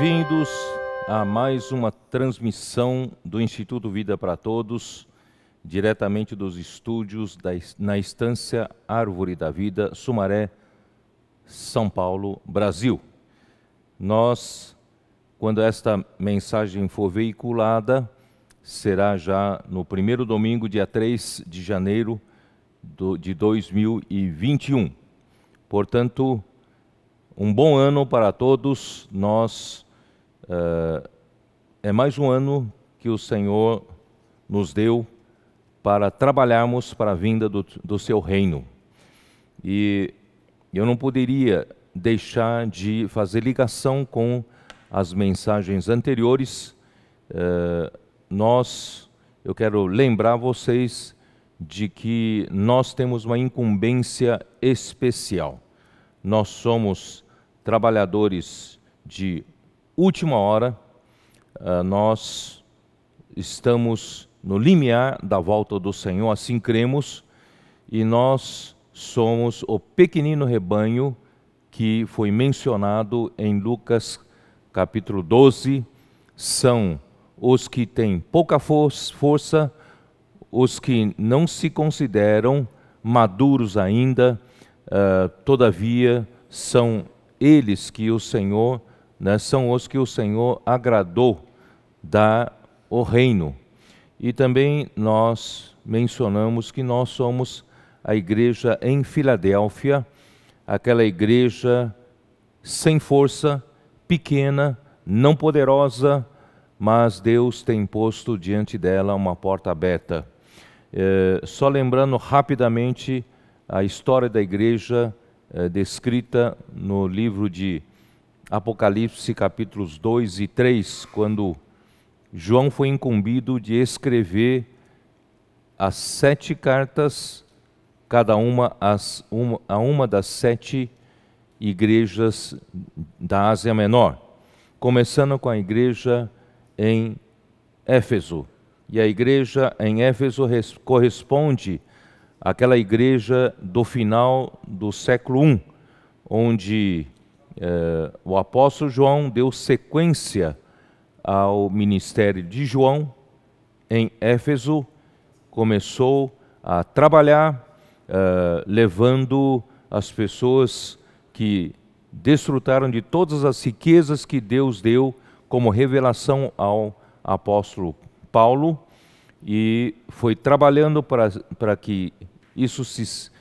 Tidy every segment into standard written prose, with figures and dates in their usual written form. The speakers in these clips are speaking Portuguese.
Bem-vindos a mais uma transmissão do Instituto Vida para Todos, diretamente dos estúdios na Estância Árvore da Vida, Sumaré, São Paulo, Brasil. Nós, quando esta mensagem for veiculada, será já no primeiro domingo, dia 3 de janeiro de 2021. Portanto, um bom ano para todos. É mais um ano que o Senhor nos deu para trabalharmos para a vinda do seu reino. E eu não poderia deixar de fazer ligação com as mensagens anteriores. Eu quero lembrar vocês de que nós temos uma incumbência especial. Nós somos trabalhadores de última hora, nós estamos no limiar da volta do Senhor, assim cremos, e nós somos o pequenino rebanho que foi mencionado em Lucas capítulo 12, são os que têm pouca força, os que não se consideram maduros ainda, todavia são eles que o Senhor, são os que o Senhor agradou dar o reino. E também nós mencionamos que nós somos a igreja em Filadélfia, aquela igreja sem força, pequena, não poderosa, mas Deus tem posto diante dela uma porta aberta. Só lembrando rapidamente a história da igreja descrita no livro de Apocalipse, capítulos 2 e 3, quando João foi incumbido de escrever as 7 cartas, cada uma a uma das 7 igrejas da Ásia Menor, começando com a igreja em Éfeso. E a igreja em Éfeso corresponde àquela igreja do final do século I, onde o apóstolo João deu sequência ao ministério de João em Éfeso, começou a trabalhar, levando as pessoas que desfrutaram de todas as riquezas que Deus deu como revelação ao apóstolo Paulo, e foi trabalhando para que isso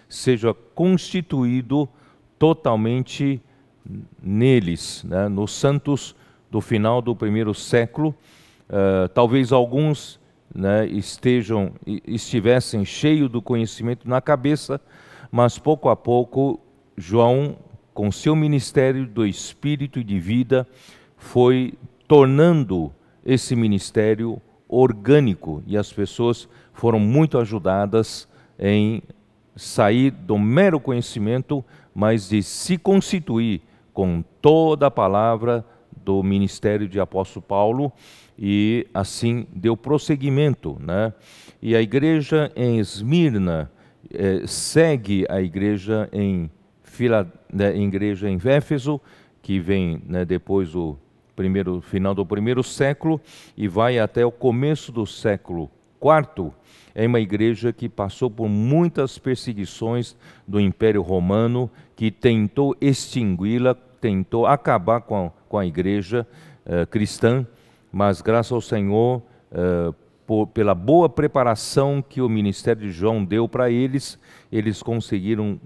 seja constituído totalmente neles, nos santos do final do primeiro século. Talvez alguns estivessem cheios do conhecimento na cabeça, mas pouco a pouco João, com seu ministério do Espírito e de vida, foi tornando esse ministério orgânico, e as pessoas foram muito ajudadas em sair do mero conhecimento, mas de se constituir com toda a palavra do ministério de apóstolo Paulo, e assim deu prosseguimento, E a igreja em Esmirna segue a igreja em Éfeso, que vem depois do final do primeiro século e vai até o começo do século IV. É uma igreja que passou por muitas perseguições do Império Romano, que tentou extingui-la, tentou acabar com a igreja cristã, mas graças ao Senhor, pela boa preparação que o ministério de João deu para eles, eles conseguiram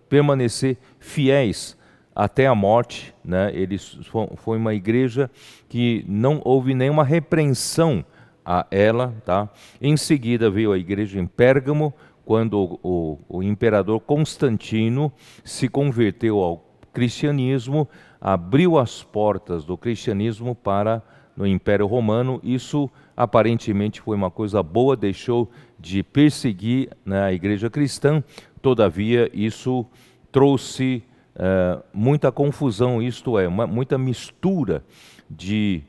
permanecer fiéis até a morte, Foi uma igreja que não houve nenhuma repreensão a ela, Em seguida veio a igreja em Pérgamo, quando o imperador Constantino se converteu ao cristianismo, abriu as portas do cristianismo no Império Romano. Isso aparentemente foi uma coisa boa, deixou de perseguir a igreja cristã. Todavia isso trouxe muita confusão, isto é, muita mistura de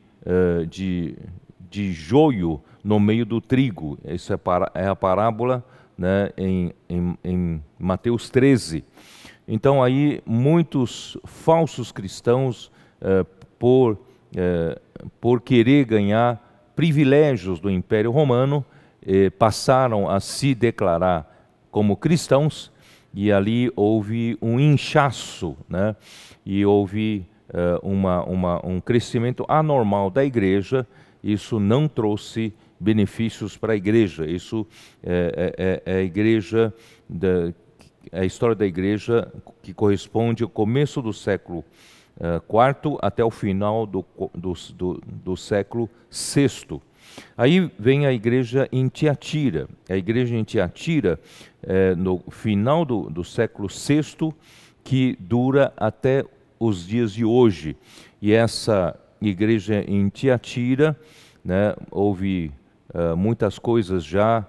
joio no meio do trigo. Isso é a parábola em Mateus 13. Então aí muitos falsos cristãos por querer ganhar privilégios do Império Romano, passaram a se declarar como cristãos, e ali houve um inchaço, né? E houve um crescimento anormal da igreja. Isso não trouxe benefícios para a igreja. Isso é a igreja, a história da igreja que corresponde ao começo do século IV até o final do século VI. Aí vem a igreja em Tiatira. A igreja em Tiatira, no final do século VI, que dura até os dias de hoje. E essa igreja em Tiatira, né, houve muitas coisas já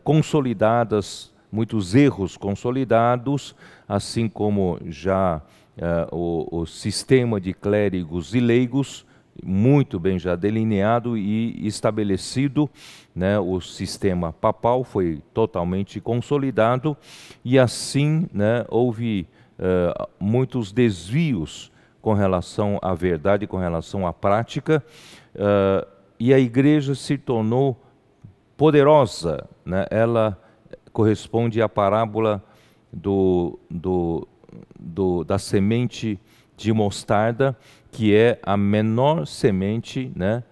consolidadas, muitos erros consolidados, assim como já o sistema de clérigos e leigos, muito bem já delineado e estabelecido, né? O sistema papal foi totalmente consolidado, e assim, né, houve muitos desvios com relação à verdade, com relação à prática, e a igreja se tornou poderosa, né? Ela corresponde à parábola da semente de mostarda, que é a menor semente, né,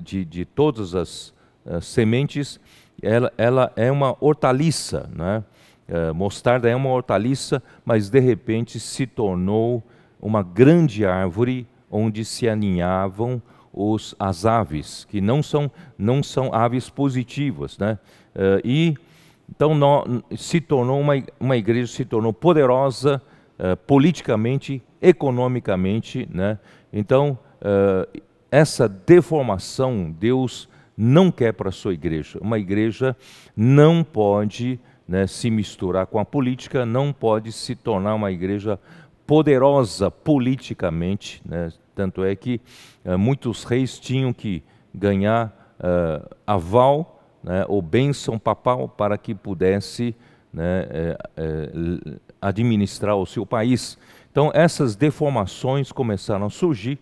de todas as sementes. Ela é uma hortaliça, né? Mostarda é uma hortaliça, mas de repente se tornou uma grande árvore onde se aninhavam as aves, que não são aves positivas, né? Então se tornou uma igreja, se tornou poderosa politicamente, economicamente, né? Então essa deformação Deus não quer para a sua igreja. Uma igreja não pode, né, se misturar com a política, não pode se tornar uma igreja poderosa politicamente, né? Tanto é que muitos reis tinham que ganhar aval, né, ou bênção papal para que pudesse, né, administrar o seu país. Então essas deformações começaram a surgir,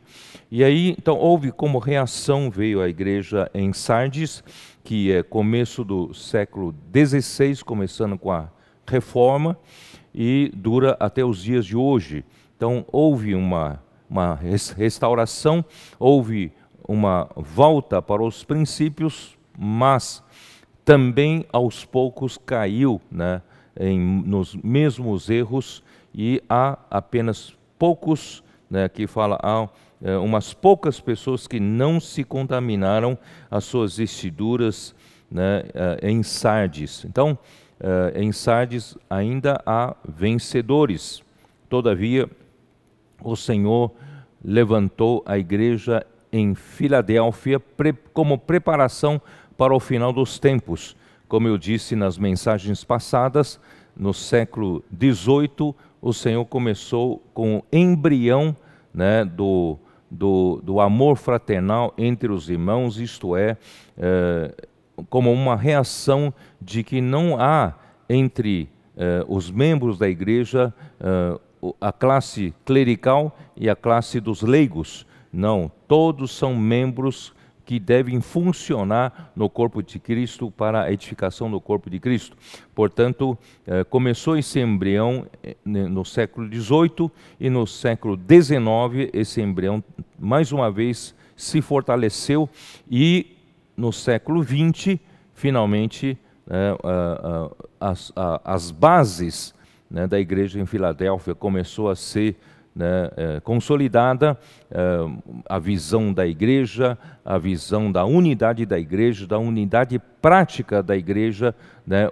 e aí então houve como reação, veio a igreja em Sardes, que é começo do século XVI, começando com a reforma, e dura até os dias de hoje. Então houve uma restauração, houve uma volta para os princípios, mas também aos poucos caiu, né, nos mesmos erros, e há apenas poucos, né, que fala, umas poucas pessoas que não se contaminaram as suas vestiduras, né, em Sardes. Então, em Sardes ainda há vencedores. Todavia, o Senhor levantou a igreja em Filadélfia como preparação para o final dos tempos. Como eu disse nas mensagens passadas, no século XVIII, o Senhor começou com o embrião, né, do amor fraternal entre os irmãos, isto é, como uma reação de que não há entre os membros da igreja a classe clerical e a classe dos leigos. Não, todos são membros que devem funcionar no corpo de Cristo para a edificação do corpo de Cristo. Portanto, começou esse embrião no século XVIII, e no século XIX esse embrião mais uma vez se fortaleceu, e no século XX finalmente as bases, né, da igreja em Filadélfia começou a ser, né, consolidada, a visão da igreja, a visão da unidade da igreja, da unidade prática da igreja, né?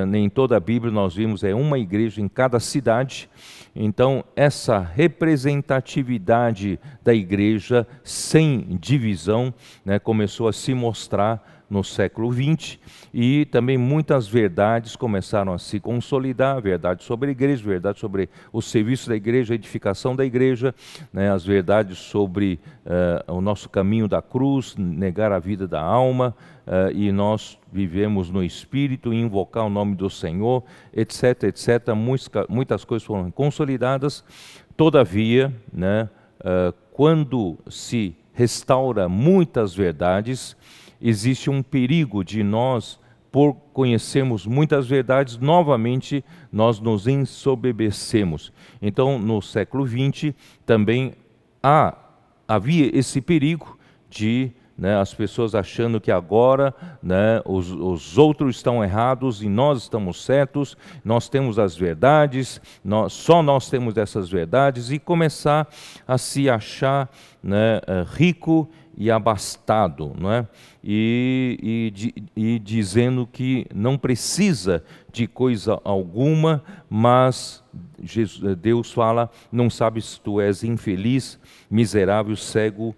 Nem toda a Bíblia nós vimos uma igreja em cada cidade. Então essa representatividade da igreja sem divisão, né, começou a se mostrar no século XX, e também muitas verdades começaram a se consolidar, verdade sobre a igreja, verdade sobre o serviço da igreja, a edificação da igreja, né, as verdades sobre o nosso caminho da cruz, negar a vida da alma, e nós vivemos no Espírito, invocar o nome do Senhor, etc, etc. Muitas coisas foram consolidadas. Todavia, né, quando se restaura muitas verdades, existe um perigo de nós, por conhecermos muitas verdades, novamente nós nos ensoberbecemos. Então, no século XX, também havia esse perigo de as pessoas achando que agora os outros estão errados e nós estamos certos, nós temos as verdades, só nós temos essas verdades, e começar a se achar rico e abastado, e dizendo que não precisa de coisa alguma, mas Deus fala: não sabes se tu és infeliz, miserável, cego,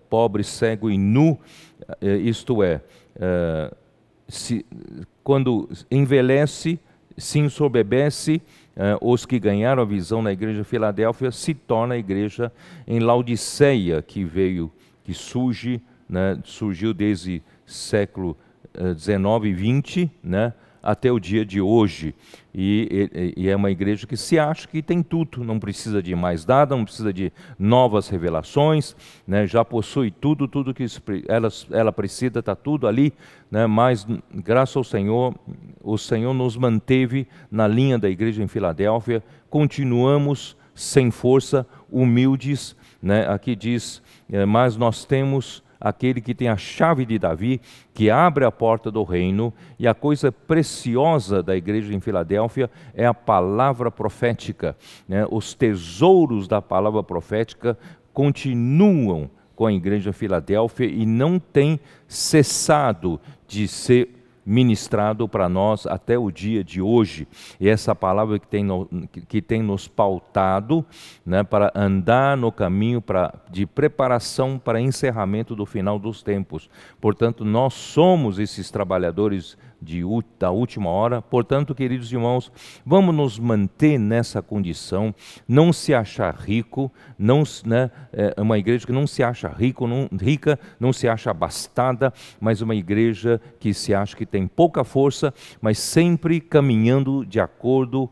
pobre, cego e nu, isto é, quando envelhece, se ensoberbece. Os que ganharam a visão na igreja de Filadélfia, se torna a igreja em Laodiceia, que surgiu desde século 19 e 20, até o dia de hoje, e é uma igreja que se acha que tem tudo, não precisa de mais nada, não precisa de novas revelações, já possui tudo que ela precisa, está tudo ali, mas graças ao Senhor, o Senhor nos manteve na linha da igreja em Filadélfia, continuamos sem força, humildes, aqui diz, mas nós temos aquele que tem a chave de Davi, que abre a porta do reino, e a coisa preciosa da igreja em Filadélfia é a palavra profética. Os tesouros da palavra profética continuam com a igreja em Filadélfia e não tem cessado de ser ministrado para nós até o dia de hoje. E essa palavra que tem nos pautado, para andar no caminho de preparação para encerramento do final dos tempos. Portanto, nós somos esses trabalhadores da última hora. Portanto, queridos irmãos, vamos nos manter nessa condição, não se achar rico, uma igreja que não se acha rica, não se acha abastada, mas uma igreja que se acha que tem pouca força, mas sempre caminhando de acordo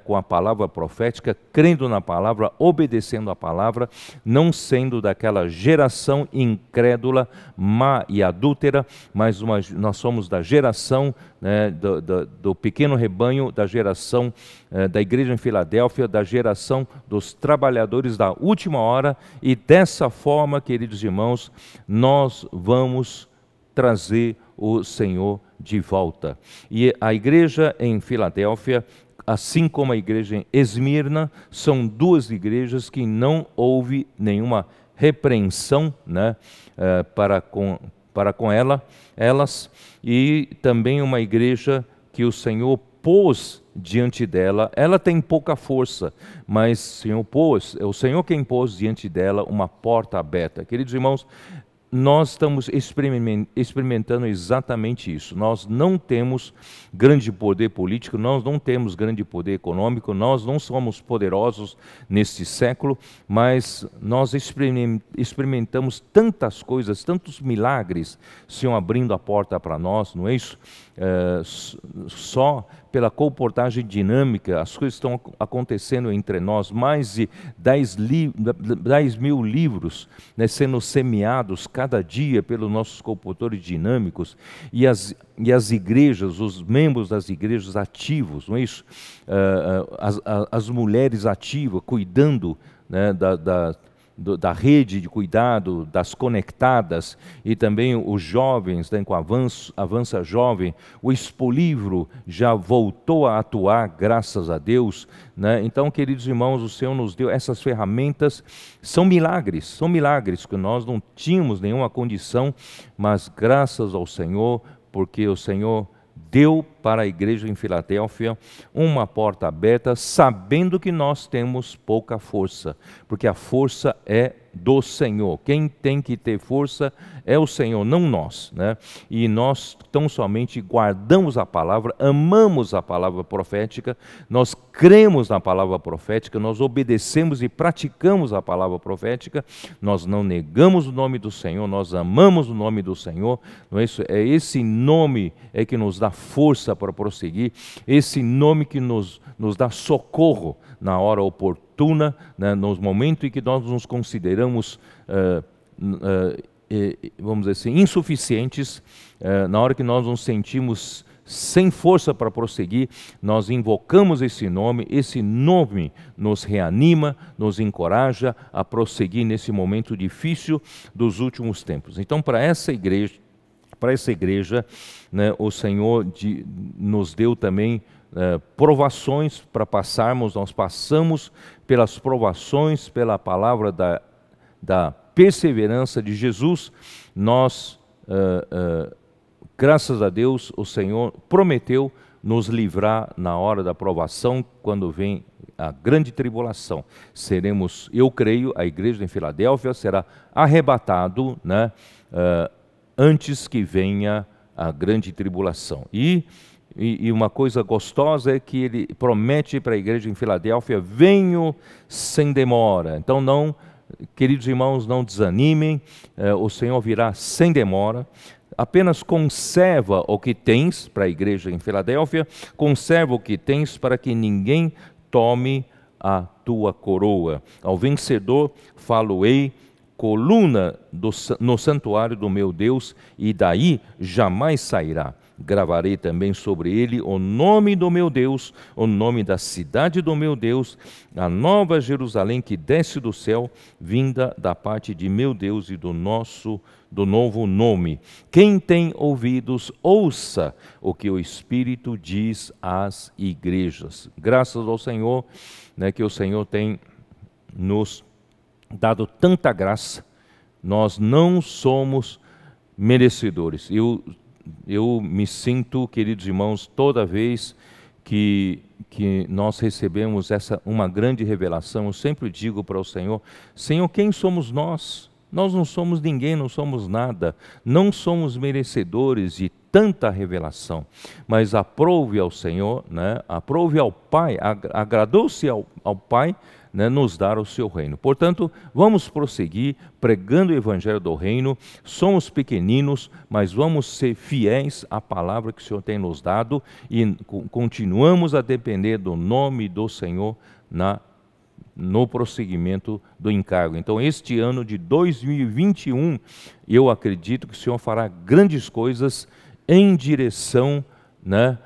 com a palavra profética, crendo na palavra, obedecendo a palavra, não sendo daquela geração incrédula, má e adúltera, mas nós somos da geração do pequeno rebanho, da geração da igreja em Filadélfia, da geração dos trabalhadores da última hora, e dessa forma, queridos irmãos, nós vamos trazer o Senhor de volta. E a igreja em Filadélfia, assim como a igreja em Esmirna, são duas igrejas que não houve nenhuma repreensão para com elas, e também uma igreja que o Senhor pôs diante dela. Ela tem pouca força, mas o Senhor quem pôs diante dela uma porta aberta. Queridos irmãos, nós estamos experimentando exatamente isso. Nós não temos grande poder político, nós não temos grande poder econômico, nós não somos poderosos neste século, mas nós experimentamos tantas coisas, tantos milagres, Senhor abrindo a porta para nós, não é isso? Só pela comportagem dinâmica, as coisas estão acontecendo entre nós, mais de 10 mil livros sendo semeados cada dia pelos nossos comportores dinâmicos, e as igrejas, os membros das igrejas ativos, não é isso? As mulheres ativas, cuidando da rede de cuidado, das conectadas, e também os jovens, com o Avança Jovem, o Expolivro já voltou a atuar, graças a Deus. Então, queridos irmãos, o Senhor nos deu essas ferramentas, são milagres que nós não tínhamos nenhuma condição, mas graças ao Senhor, porque o Senhor deu para a igreja em Filadélfia uma porta aberta, sabendo que nós temos pouca força, porque a força é do Senhor. Quem tem que ter força é o Senhor, não nós, E nós tão somente guardamos a palavra, amamos a palavra profética, nós cremos na palavra profética, nós obedecemos e praticamos a palavra profética, nós não negamos o nome do Senhor, nós amamos o nome do Senhor, não é isso? É esse nome que nos dá força para prosseguir, esse nome que nos dá socorro na hora oportuna, inoportuna, né, nos momentos em que nós nos consideramos, vamos dizer assim, insuficientes, na hora que nós nos sentimos sem força para prosseguir, nós invocamos esse nome nos reanima, nos encoraja a prosseguir nesse momento difícil dos últimos tempos. Então, para essa igreja, né, o Senhor nos deu também provações para passarmos. Nós passamos pelas provações, pela palavra da perseverança de Jesus. Nós, graças a Deus, o Senhor prometeu nos livrar na hora da provação, quando vem a grande tribulação. Seremos, eu creio, a igreja em Filadélfia será arrebatado, né, antes que venha a grande tribulação. E uma coisa gostosa é que ele promete para a igreja em Filadélfia: venho sem demora. Então, não, queridos irmãos, não desanimem, o Senhor virá sem demora. Apenas conserva o que tens, para a igreja em Filadélfia, conserva o que tens para que ninguém tome a tua coroa. Ao vencedor falo-ei, coluna no santuário do meu Deus, e daí jamais sairá. Gravarei também sobre ele o nome do meu Deus, o nome da cidade do meu Deus, a nova Jerusalém que desce do céu, vinda da parte de meu Deus e do novo nome. Quem tem ouvidos, ouça o que o Espírito diz às igrejas. Graças ao Senhor, né, que o Senhor tem nos dado tanta graça. Nós não somos merecedores. Eu me sinto, queridos irmãos, toda vez que nós recebemos uma grande revelação, eu sempre digo para o Senhor: Senhor, quem somos nós? Nós não somos ninguém, não somos nada, não somos merecedores de tanta revelação, mas aprove ao Senhor, né? Aprove ao Pai, agradou-se ao Pai, né, nos dar o seu reino. Portanto, vamos prosseguir pregando o evangelho do reino. Somos pequeninos, mas vamos ser fiéis à palavra que o Senhor tem nos dado e continuamos a depender do nome do Senhor no prosseguimento do encargo. Então, este ano de 2021, eu acredito que o Senhor fará grandes coisas em direção, né,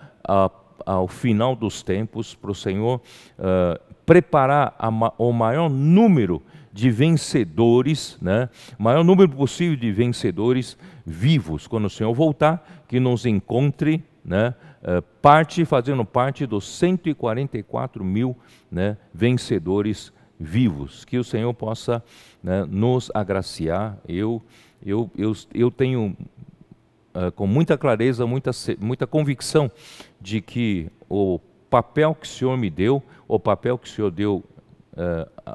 ao final dos tempos, para o Senhor preparar o maior número de vencedores, né, o maior número possível de vencedores vivos. Quando o Senhor voltar, que nos encontre, né, fazendo parte dos 144 mil, né, vencedores vivos. Que o Senhor possa, né, nos agraciar. Eu tenho com muita clareza, muita convicção de que o papel que o Senhor me deu, o papel que o Senhor deu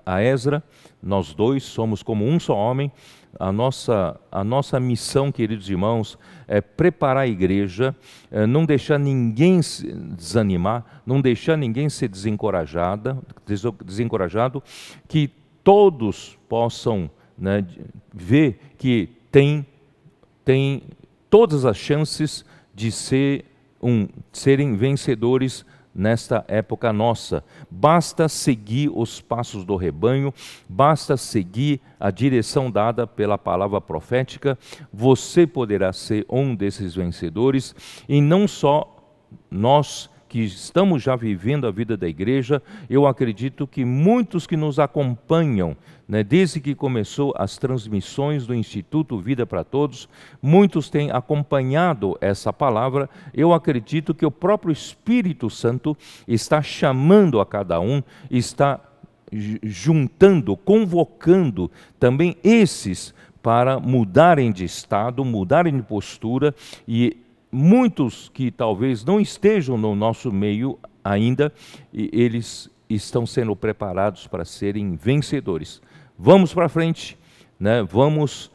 a Ezra, nós dois somos como um só homem. A nossa missão, queridos irmãos, é preparar a igreja, não deixar ninguém se desanimar, não deixar ninguém ser desencorajado, que todos possam, né, ver que tem todas as chances de serem vencedores nesta época nossa. Basta seguir os passos do rebanho, basta seguir a direção dada pela palavra profética. Você poderá ser um desses vencedores, e não só nós que estamos já vivendo a vida da igreja. Eu acredito que muitos que nos acompanham, né, desde que começou as transmissões do Instituto Vida para Todos, muitos têm acompanhado essa palavra. Eu acredito que o próprio Espírito Santo está chamando a cada um, está juntando, convocando também esses para mudarem de estado, mudarem de postura, e muitos que talvez não estejam no nosso meio ainda, eles estão sendo preparados para serem vencedores. Vamos para frente, né? Vamos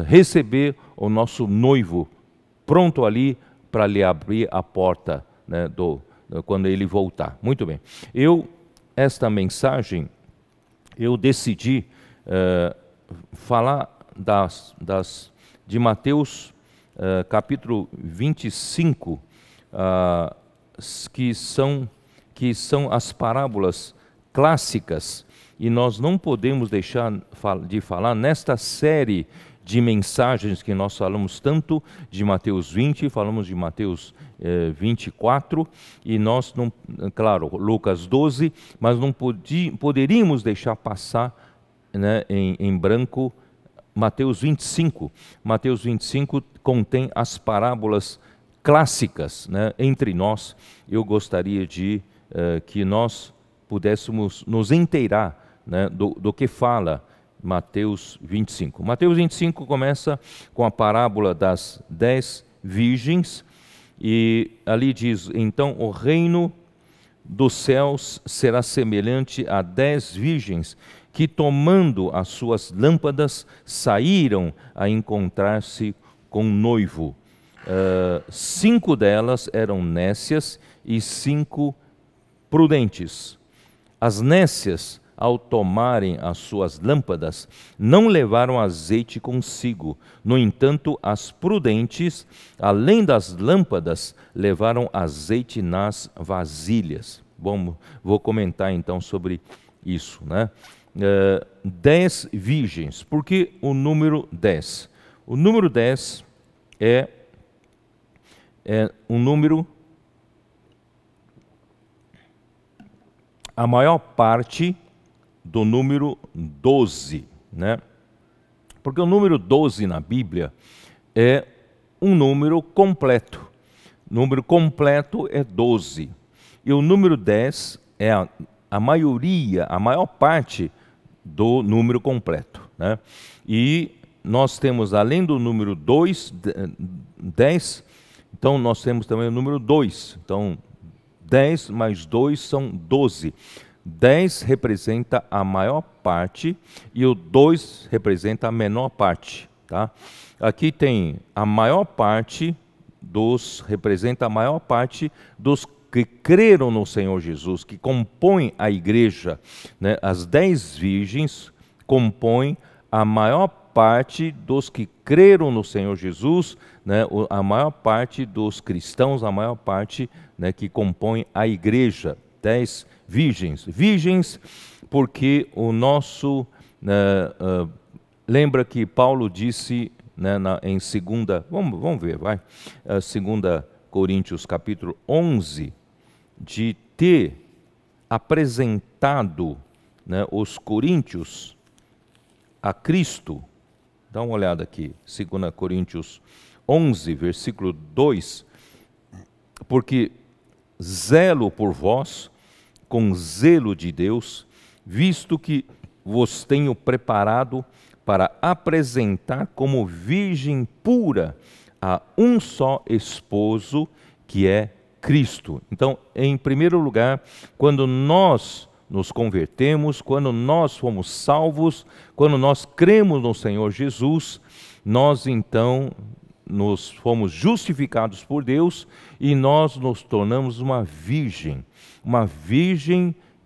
receber o nosso noivo pronto ali para lhe abrir a porta, né, quando ele voltar. Muito bem. Esta mensagem, eu decidi falar de Mateus capítulo 25, que são as parábolas clássicas e nós não podemos deixar de falar nesta série de mensagens que nós falamos tanto de Mateus 20, falamos de Mateus 24, e nós não, claro, Lucas 12, mas não poderíamos deixar passar, né, em branco Mateus 25. Mateus 25 contém as parábolas clássicas, né, entre nós. Eu gostaria de que nós pudéssemos nos inteirar, né, do que fala Mateus 25. Mateus 25 começa com a parábola das 10 virgens, e ali diz: então o reino dos céus será semelhante a 10 virgens que, tomando as suas lâmpadas, saíram a encontrar-se com o noivo. 5 delas eram nécias e 5 prudentes. As nécias, ao tomarem as suas lâmpadas, não levaram azeite consigo. No entanto, as prudentes, além das lâmpadas, levaram azeite nas vasilhas. Bom, vou comentar então sobre isso, né? 10 virgens. Por que o número 10? O número 10 é um número, a maior parte do número 12, né? Porque o número 12 na Bíblia é um número completo. O número completo é 12. E o número 10 é a maioria, a maior parte do número completo, né? E nós temos, além do número 10, então nós temos também o número 2. Então, 10 mais 2 são 12. 10 representa a maior parte e o 2 representa a menor parte, tá? Aqui tem a maior parte representa a maior parte dos que creram no Senhor Jesus, que compõem a igreja, né? As 10 virgens compõem a maior parte dos que creram no Senhor Jesus, né? A maior parte dos cristãos, a maior parte, né, que compõem a igreja. 10 virgens. Virgens porque o nosso... lembra que Paulo disse, né, em segunda... Vamos ver, vai. 2 Coríntios capítulo 11, de ter apresentado, né, os coríntios a Cristo. Dá uma olhada aqui, 2 Coríntios 11, versículo 2. Porque zelo por vós, com zelo de Deus, visto que vos tenho preparado para apresentar como virgem pura a um só esposo, que é Cristo. Então, em primeiro lugar, quando nós nos convertemos, quando nós fomos salvos, quando nós cremos no Senhor Jesus, nós então nos fomos justificados por Deus e nós nos tornamos uma virgem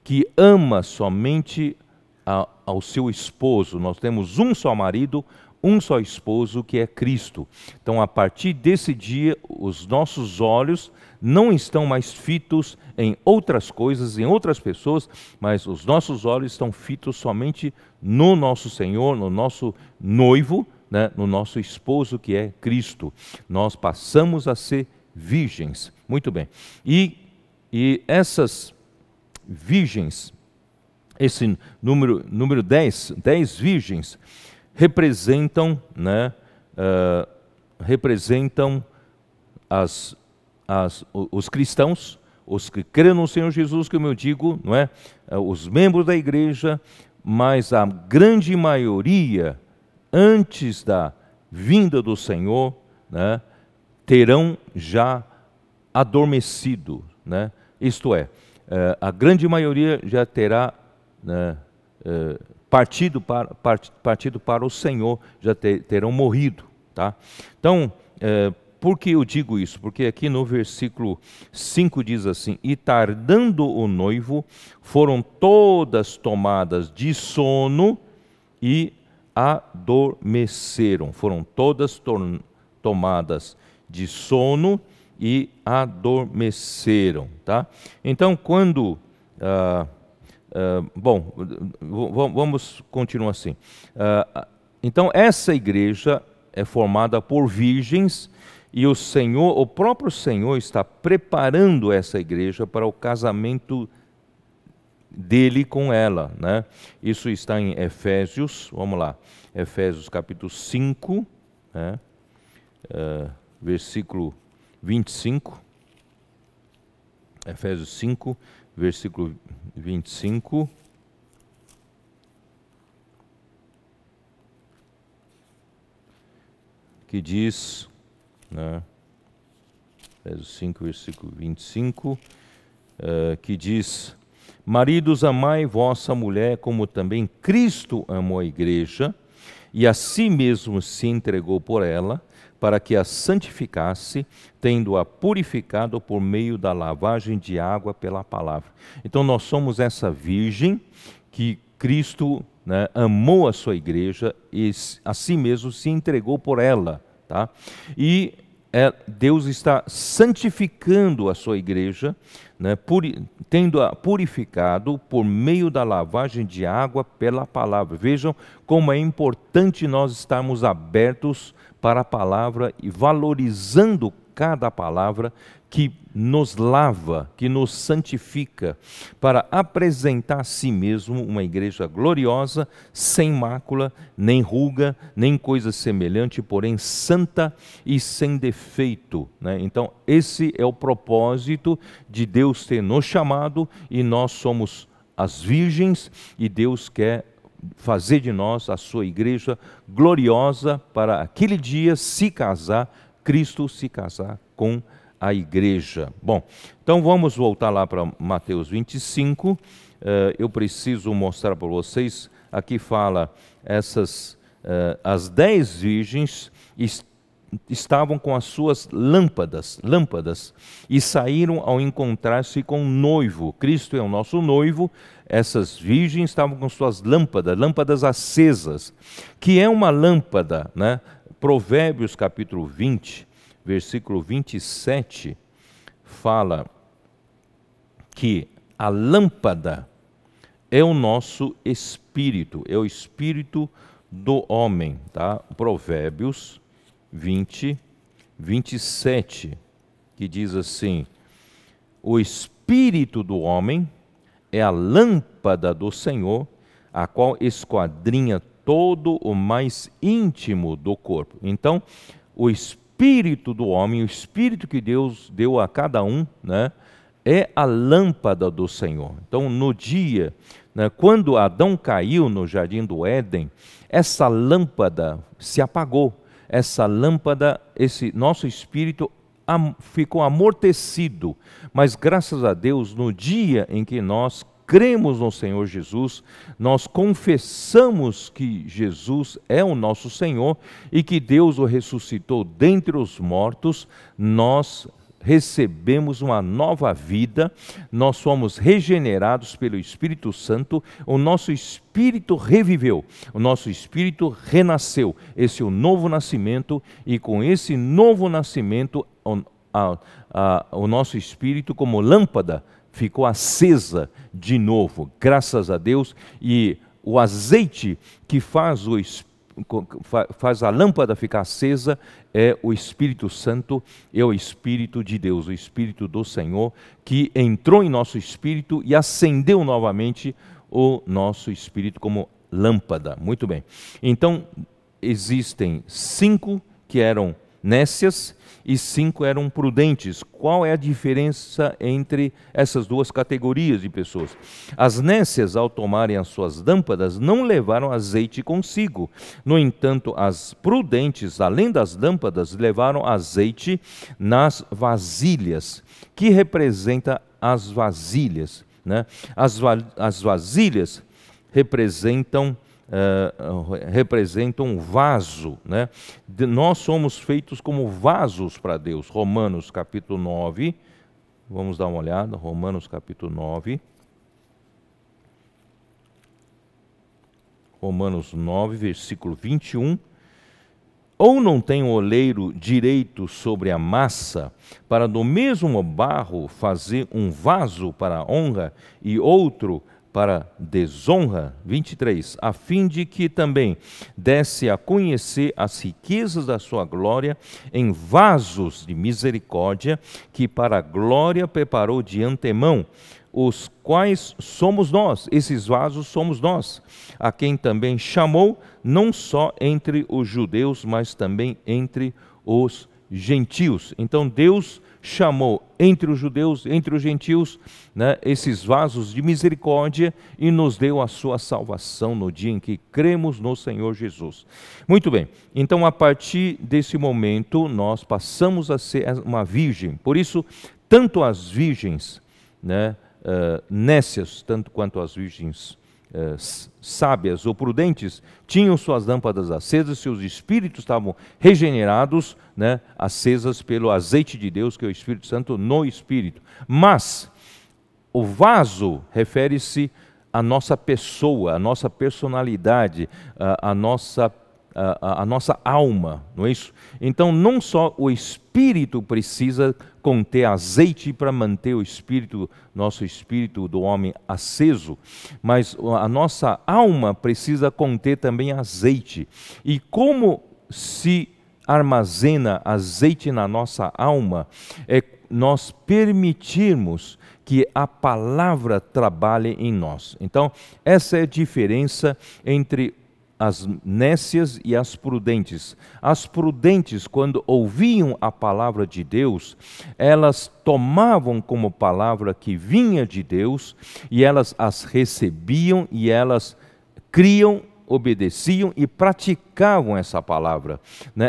que ama somente ao seu esposo. Nós temos um só marido, um só esposo, que é Cristo. Então, a partir desse dia, os nossos olhos não estão mais fitos em outras coisas, em outras pessoas, mas os nossos olhos estão fitos somente no nosso Senhor, no nosso noivo, né, no nosso esposo, que é Cristo. Nós passamos a ser virgens. Muito bem. E essas virgens, esse número 10 virgens, representam, né, representam os cristãos, os que creem no Senhor Jesus, como eu digo, não é? Os membros da igreja, mas a grande maioria, antes da vinda do Senhor, né, terão já adormecido, né? Isto é, a grande maioria já terá, né, partido para o Senhor, já terão morrido, tá? Então, por que eu digo isso? Porque aqui no versículo 5 diz assim: e tardando o noivo, foram todas tomadas de sono e adormeceram. Foram todas tomadas de sono e adormeceram, tá? Então, quando Bom, vamos continuar assim. Então, essa igreja é formada por virgens e o próprio Senhor está preparando essa igreja para o casamento dele com ela, né? Isso está em Efésios, vamos lá, Efésios capítulo 5, né? Versículo 25, Efésios 5, versículo 25, que diz, né? Efésios 5, versículo 25, que diz: maridos, amai vossa mulher, como também Cristo amou a igreja, e a si mesmo se entregou por ela, para que a santificasse, tendo-a purificado por meio da lavagem de água pela palavra. Então nós somos essa virgem que Cristo, né, amou a sua igreja e a si mesmo se entregou por ela, tá? E Deus está santificando a sua igreja, né, tendo-a purificado por meio da lavagem de água pela palavra. Vejam como é importante nós estarmos abertos para a palavra e valorizando cada palavra que nos lava, que nos santifica, para apresentar a si mesmo uma igreja gloriosa, sem mácula, nem ruga, nem coisa semelhante, porém santa e sem defeito, né? Então, esse é o propósito de Deus ter nos chamado, e nós somos as virgens, e Deus quer fazer de nós a sua igreja gloriosa para aquele dia se casar, Cristo se casar com a igreja. Bom, então vamos voltar lá para Mateus 25. Eu preciso mostrar para vocês, aqui fala as 10 virgens estavam com as suas lâmpadas, e saíram ao encontrar-se com o noivo. Cristo é o nosso noivo. Essas virgens estavam com suas lâmpadas acesas. Que é uma lâmpada, né? Provérbios capítulo 20, versículo 27, fala que a lâmpada é o nosso espírito, é o espírito do homem, tá? Provérbios 20, 27, que diz assim: o espírito do homem é a lâmpada do Senhor, a qual esquadrinha todo o mais íntimo do corpo. Então, o espírito do homem, o espírito que Deus deu a cada um, né, é a lâmpada do Senhor. Então, no dia, né, quando Adão caiu no jardim do Éden, essa lâmpada se apagou. Essa lâmpada, esse nosso espírito ficou amortecido. Mas graças a Deus, no dia em que nós cremos no Senhor Jesus, nós confessamos que Jesus é o nosso Senhor e que Deus o ressuscitou dentre os mortos, nós recebemos uma nova vida, nós fomos regenerados pelo Espírito Santo, o nosso espírito reviveu, o nosso espírito renasceu. Esse é o novo nascimento, e com esse novo nascimento, o nosso espírito, como lâmpada, ficou acesa de novo, graças a Deus. E o azeite que faz a lâmpada ficar acesa é o Espírito Santo, é o Espírito de Deus, o Espírito do Senhor, que entrou em nosso espírito e acendeu novamente o nosso espírito como lâmpada. Muito bem. Então, existem 5 que eram nécias e 5 eram prudentes. Qual é a diferença entre essas duas categorias de pessoas? As nécias, ao tomarem as suas lâmpadas, não levaram azeite consigo. No entanto, as prudentes, além das lâmpadas, levaram azeite nas vasilhas, que representa as vasilhas, né? As vasilhas representam um vaso, né? Nós somos feitos como vasos para Deus. Romanos capítulo 9, vamos dar uma olhada, Romanos capítulo 9. Romanos 9, versículo 21. Ou não tem o oleiro direito sobre a massa, para do mesmo barro fazer um vaso para a honra e outro para desonra, 23, a fim de que também desse a conhecer as riquezas da sua glória em vasos de misericórdia, que para a glória preparou de antemão, os quais somos nós, esses vasos somos nós, a quem também chamou, não só entre os judeus, mas também entre os gentios. Então Deus chamou entre os judeus, entre os gentios, né, esses vasos de misericórdia e nos deu a sua salvação no dia em que cremos no Senhor Jesus. Muito bem, então a partir desse momento nós passamos a ser uma virgem. Por isso, tanto as virgens, né, nécias, tanto quanto as virgens sábias ou prudentes, tinham suas lâmpadas acesas, seus espíritos estavam regenerados, né, acesas pelo azeite de Deus, que é o Espírito Santo no Espírito. Mas o vaso refere-se à nossa pessoa, à nossa personalidade, à nossa alma, não é isso? Então, não só o espírito precisa conter azeite para manter o espírito, nosso espírito do homem aceso, mas a nossa alma precisa conter também azeite. E como se armazena azeite na nossa alma? É nós permitirmos que a palavra trabalhe em nós. Então, essa é a diferença entre as nécias e as prudentes. As prudentes, quando ouviam a palavra de Deus, elas tomavam como palavra que vinha de Deus, e elas as recebiam, e elas criam, obedeciam e praticavam essa palavra.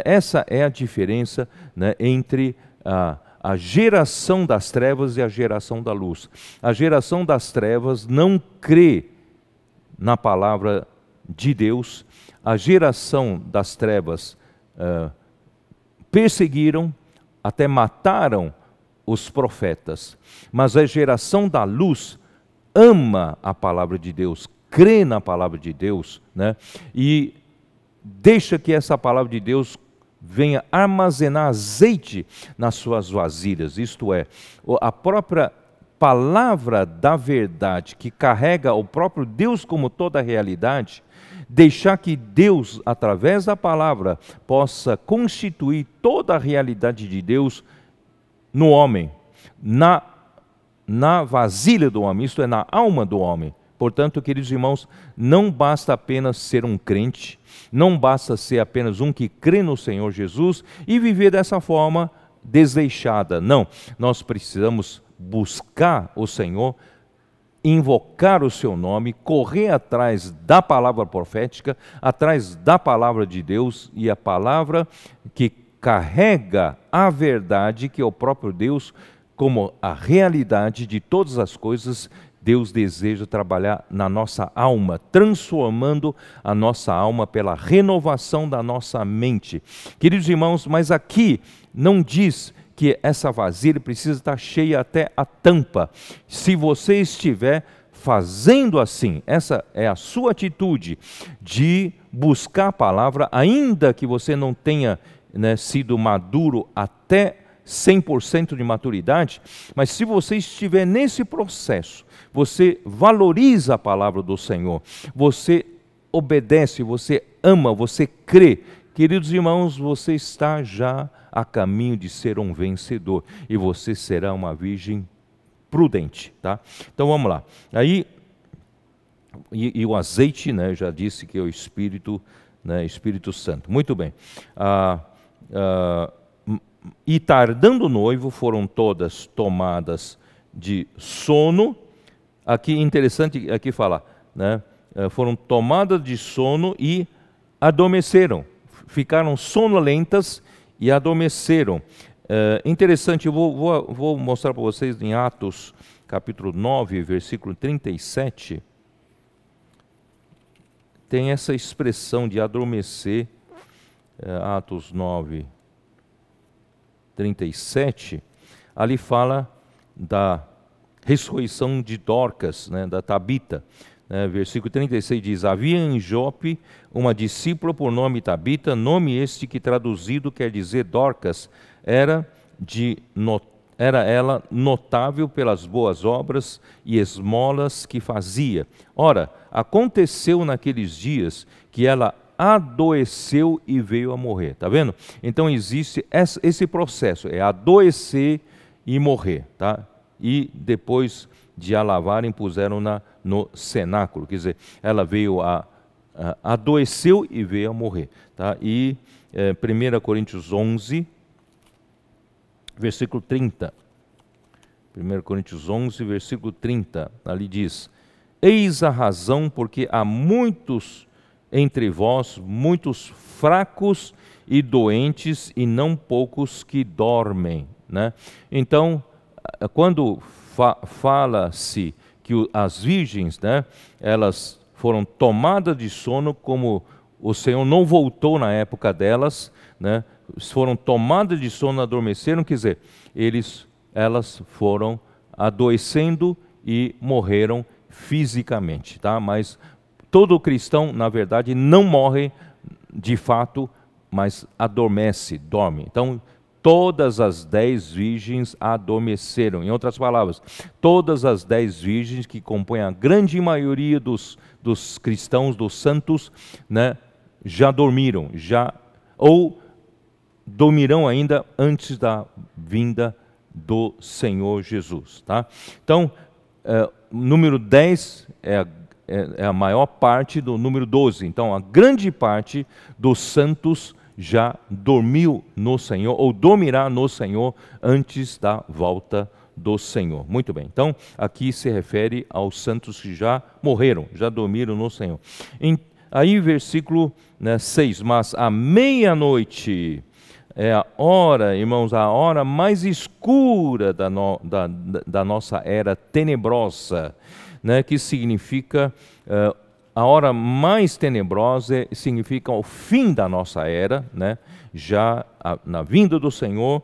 Essa é a diferença, né, entre a geração das trevas e a geração da luz. A geração das trevas não crê na palavra de Deus. A geração das trevas perseguiram, até mataram os profetas, mas a geração da luz ama a palavra de Deus, crê na palavra de Deus, né? E deixa que essa palavra de Deus venha armazenar azeite nas suas vasilhas, isto é, a própria palavra da verdade, que carrega o próprio Deus como toda a realidade, deixar que Deus, através da palavra, possa constituir toda a realidade de Deus no homem, na vasilha do homem, isto é, na alma do homem. Portanto, queridos irmãos, não basta apenas ser um crente, não basta ser apenas um que crê no Senhor Jesus e viver dessa forma desleixada. Não, nós precisamos buscar o Senhor, invocar o seu nome, correr atrás da palavra profética, atrás da palavra de Deus, e a palavra que carrega a verdade, que é o próprio Deus, como a realidade de todas as coisas. Deus deseja trabalhar na nossa alma, transformando a nossa alma pela renovação da nossa mente. Queridos irmãos, mas aqui não diz que essa vasilha precisa estar cheia até a tampa. Se você estiver fazendo assim, essa é a sua atitude de buscar a palavra, ainda que você não tenha, né, sido maduro até 100% de maturidade, mas se você estiver nesse processo, você valoriza a palavra do Senhor, você obedece, você ama, você crê, queridos irmãos, você está já a caminho de ser um vencedor, e você será uma virgem prudente, tá? Então vamos lá. Aí, e o azeite, né, eu já disse que é o Espírito, né, Espírito Santo. Muito bem. E tardando o noivo, foram todas tomadas de sono. Aqui interessante aqui falar, né? Foram tomadas de sono e adormeceram, ficaram sonolentas e adormeceram. Interessante, eu vou mostrar para vocês em Atos capítulo 9, versículo 37, tem essa expressão de adormecer. Atos 9, 37, ali fala da ressurreição de Dorcas, né, da Tabita. Versículo 36 diz: havia em Jope uma discípula por nome Tabita, nome este que traduzido quer dizer Dorcas, era de era ela notável pelas boas obras e esmolas que fazia. Ora, aconteceu naqueles dias que ela adoeceu e veio a morrer. Tá vendo? Então existe esse processo, é adoecer e morrer, tá? E depois de a lavarem, puseram-na no cenáculo. Quer dizer, ela veio adoeceu e veio a morrer, tá? E 1 Coríntios 11, versículo 30. 1 Coríntios 11, versículo 30, ali diz: eis a razão porque há muitos entre vós, muitos fracos e doentes, e não poucos que dormem, né? Então, quando fala-se que as virgens, né, elas foram tomadas de sono, como o Senhor não voltou na época delas, né, foram tomadas de sono, adormeceram, quer dizer, elas foram adoecendo e morreram fisicamente, tá? Mas todo cristão, na verdade, não morre de fato, mas adormece, dorme. Então, todas as 10 virgens adormeceram. Em outras palavras, todas as 10 virgens que compõem a grande maioria dos cristãos, dos santos, né, já dormiram, ou dormirão ainda antes da vinda do Senhor Jesus. Tá? Então, número 10 é a maior parte do número 12. Então, a grande parte dos santos já dormiu no Senhor, ou dormirá no Senhor antes da volta do Senhor. Muito bem, então aqui se refere aos santos que já morreram, já dormiram no Senhor. Aí versículo 6, mas à meia-noite é a hora, irmãos, a hora mais escura da nossa era tenebrosa, né, que significa... a hora mais tenebrosa significa o fim da nossa era, né? Já na vinda do Senhor,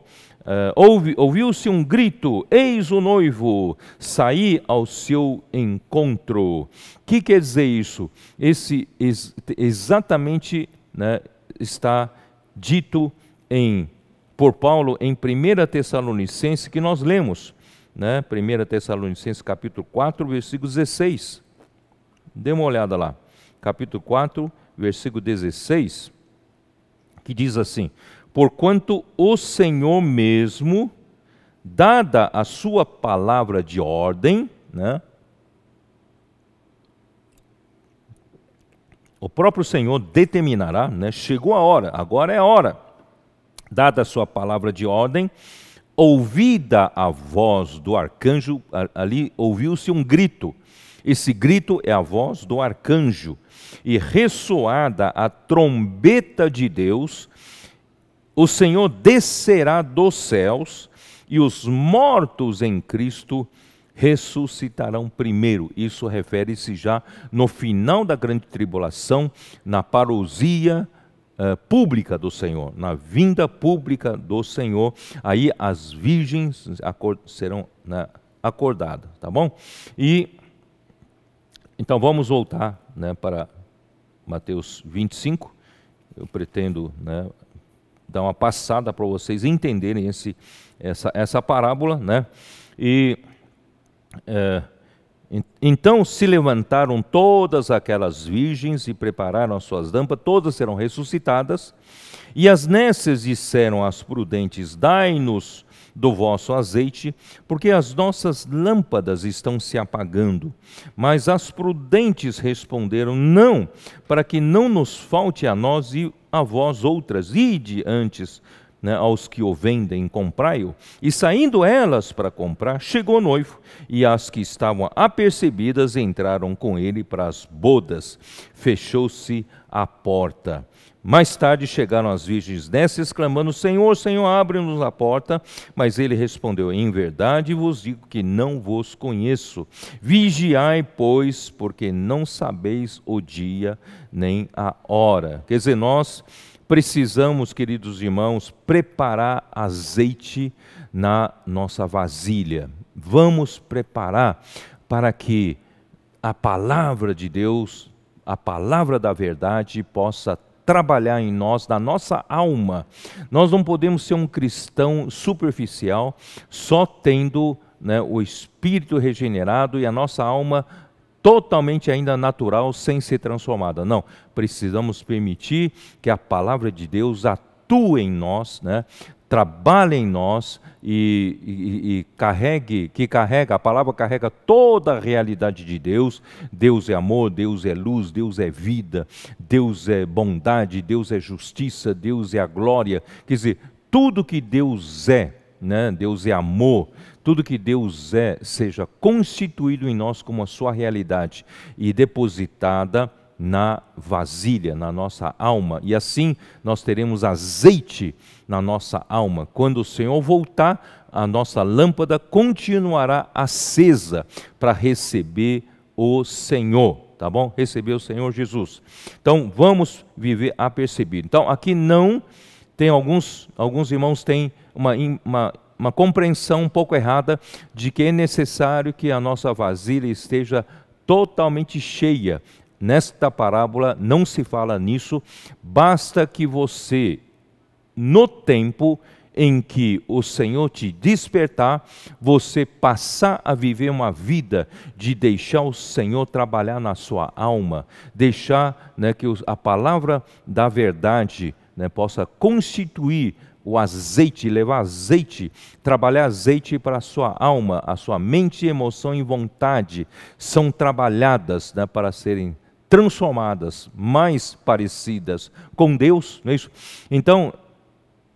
ouviu-se um grito: eis o noivo, saí ao seu encontro. O que quer dizer isso? Exatamente, né, está dito por Paulo em 1 Tessalonicenses, que nós lemos, né? 1 Tessalonicenses capítulo 4, versículo 16. Dê uma olhada lá, capítulo 4, versículo 16, que diz assim: porquanto o Senhor mesmo, dada a sua palavra de ordem, né, o próprio Senhor determinará, né, chegou a hora, agora é a hora, dada a sua palavra de ordem, ouvida a voz do arcanjo, ali ouviu-se um grito. Esse grito é a voz do arcanjo, e ressoada a trombeta de Deus, o Senhor descerá dos céus, e os mortos em Cristo ressuscitarão primeiro. Isso refere-se já no final da grande tribulação, na parousia pública do Senhor, na vinda pública do Senhor. Aí as virgens serão, né, acordadas, tá bom? Então vamos voltar, né, para Mateus 25. Eu pretendo, né, dar uma passada para vocês entenderem essa parábola, né? Então se levantaram todas aquelas virgens e prepararam as suas lâmpadas, todas serão ressuscitadas. E as nécias disseram às prudentes: dai-nos do vosso azeite, porque as nossas lâmpadas estão se apagando. Mas as prudentes responderam: não, para que não nos falte a nós e a vós outras, ide antes, né, aos que o vendem, comprai-o. E saindo elas para comprar, chegou o noivo, e as que estavam apercebidas entraram com ele para as bodas. Fechou-se a porta. Mais tarde chegaram as virgens nécias, exclamando: Senhor, Senhor, abre-nos a porta. Mas ele respondeu: em verdade vos digo que não vos conheço. Vigiai, pois, porque não sabeis o dia nem a hora. Quer dizer, nós precisamos, queridos irmãos, preparar azeite na nossa vasilha. Vamos preparar para que a palavra de Deus, a palavra da verdade, possa trabalhar em nós, na nossa alma. Nós não podemos ser um cristão superficial, só tendo, né, o espírito regenerado e a nossa alma totalmente ainda natural, sem ser transformada. Não, precisamos permitir que a palavra de Deus atue em nós, né? Trabalhe em nós e carrega, a palavra carrega toda a realidade de Deus. Deus é amor, Deus é luz, Deus é vida, Deus é bondade, Deus é justiça, Deus é a glória. Quer dizer, tudo que Deus é, né? Deus é amor, tudo que Deus é, seja constituído em nós como a sua realidade e depositada na vasilha, na nossa alma, e assim nós teremos azeite na nossa alma. Quando o Senhor voltar, a nossa lâmpada continuará acesa para receber o Senhor, tá bom? Receber o Senhor Jesus. Então vamos viver apercebido. Então aqui não tem alguns irmãos têm uma compreensão um pouco errada de que é necessário que a nossa vasilha esteja totalmente cheia. Nesta parábola não se fala nisso, basta que você, no tempo em que o Senhor te despertar, você passar a viver uma vida de deixar o Senhor trabalhar na sua alma, deixar, né, que a palavra da verdade, né, possa constituir o azeite, levar azeite, trabalhar azeite para a sua alma, a sua mente, emoção e vontade são trabalhadas, né, para serem transformadas, mais parecidas com Deus, não é isso? Então,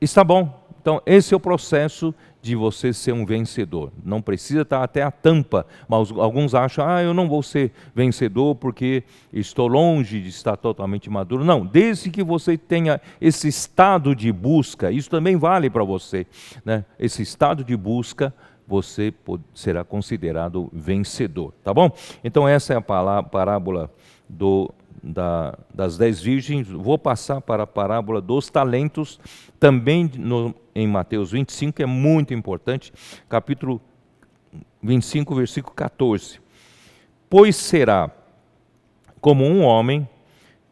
está bom. Então, esse é o processo de você ser um vencedor. Não precisa estar até a tampa, mas alguns acham, eu não vou ser vencedor porque estou longe de estar totalmente maduro. Não, desde que você tenha esse estado de busca, isso também vale para você, né? Esse estado de busca, você será considerado vencedor, tá bom? Então essa é a parábola das 10 virgens. Vou passar para a parábola dos talentos, também em Mateus 25, que é muito importante, capítulo 25, versículo 14. Pois será como um homem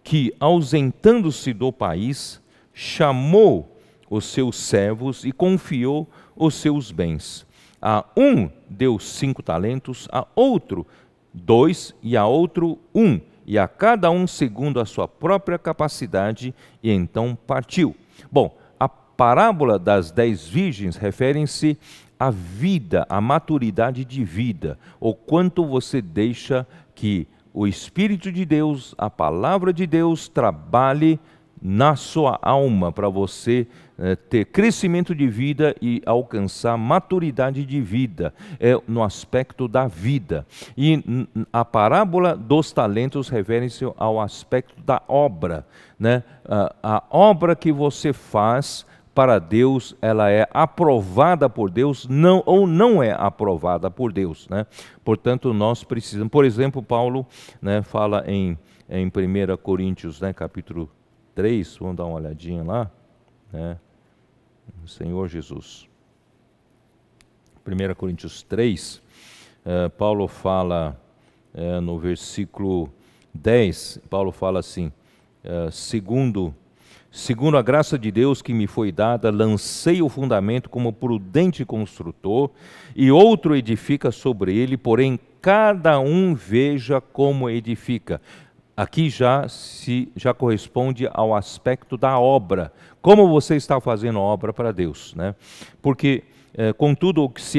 que, ausentando-se do país, chamou os seus servos e confiou os seus bens. A um deu 5 talentos, a outro 2 e a outro 1, e a cada um segundo a sua própria capacidade, e então partiu. Bom, a parábola das 10 virgens refere-se à vida, à maturidade de vida, o quanto você deixa que o Espírito de Deus, a palavra de Deus, trabalhe na sua alma para você ter crescimento de vida e alcançar maturidade de vida, no aspecto da vida. E a parábola dos talentos refere-se ao aspecto da obra, né? A obra que você faz para Deus, ela é aprovada por Deus, ou não é aprovada por Deus, né? Portanto, nós precisamos, por exemplo, Paulo, né, fala em 1 Coríntios, né, capítulo 3, vamos dar uma olhadinha lá, né? Senhor Jesus. 1 Coríntios 3, Paulo fala, no versículo 10, Paulo fala assim, segundo a graça de Deus que me foi dada, lancei o fundamento como prudente construtor, e outro edifica sobre ele, porém cada um veja como edifica. Aqui já corresponde ao aspecto da obra. Como você está fazendo obra para Deus, né? Porque, contudo, se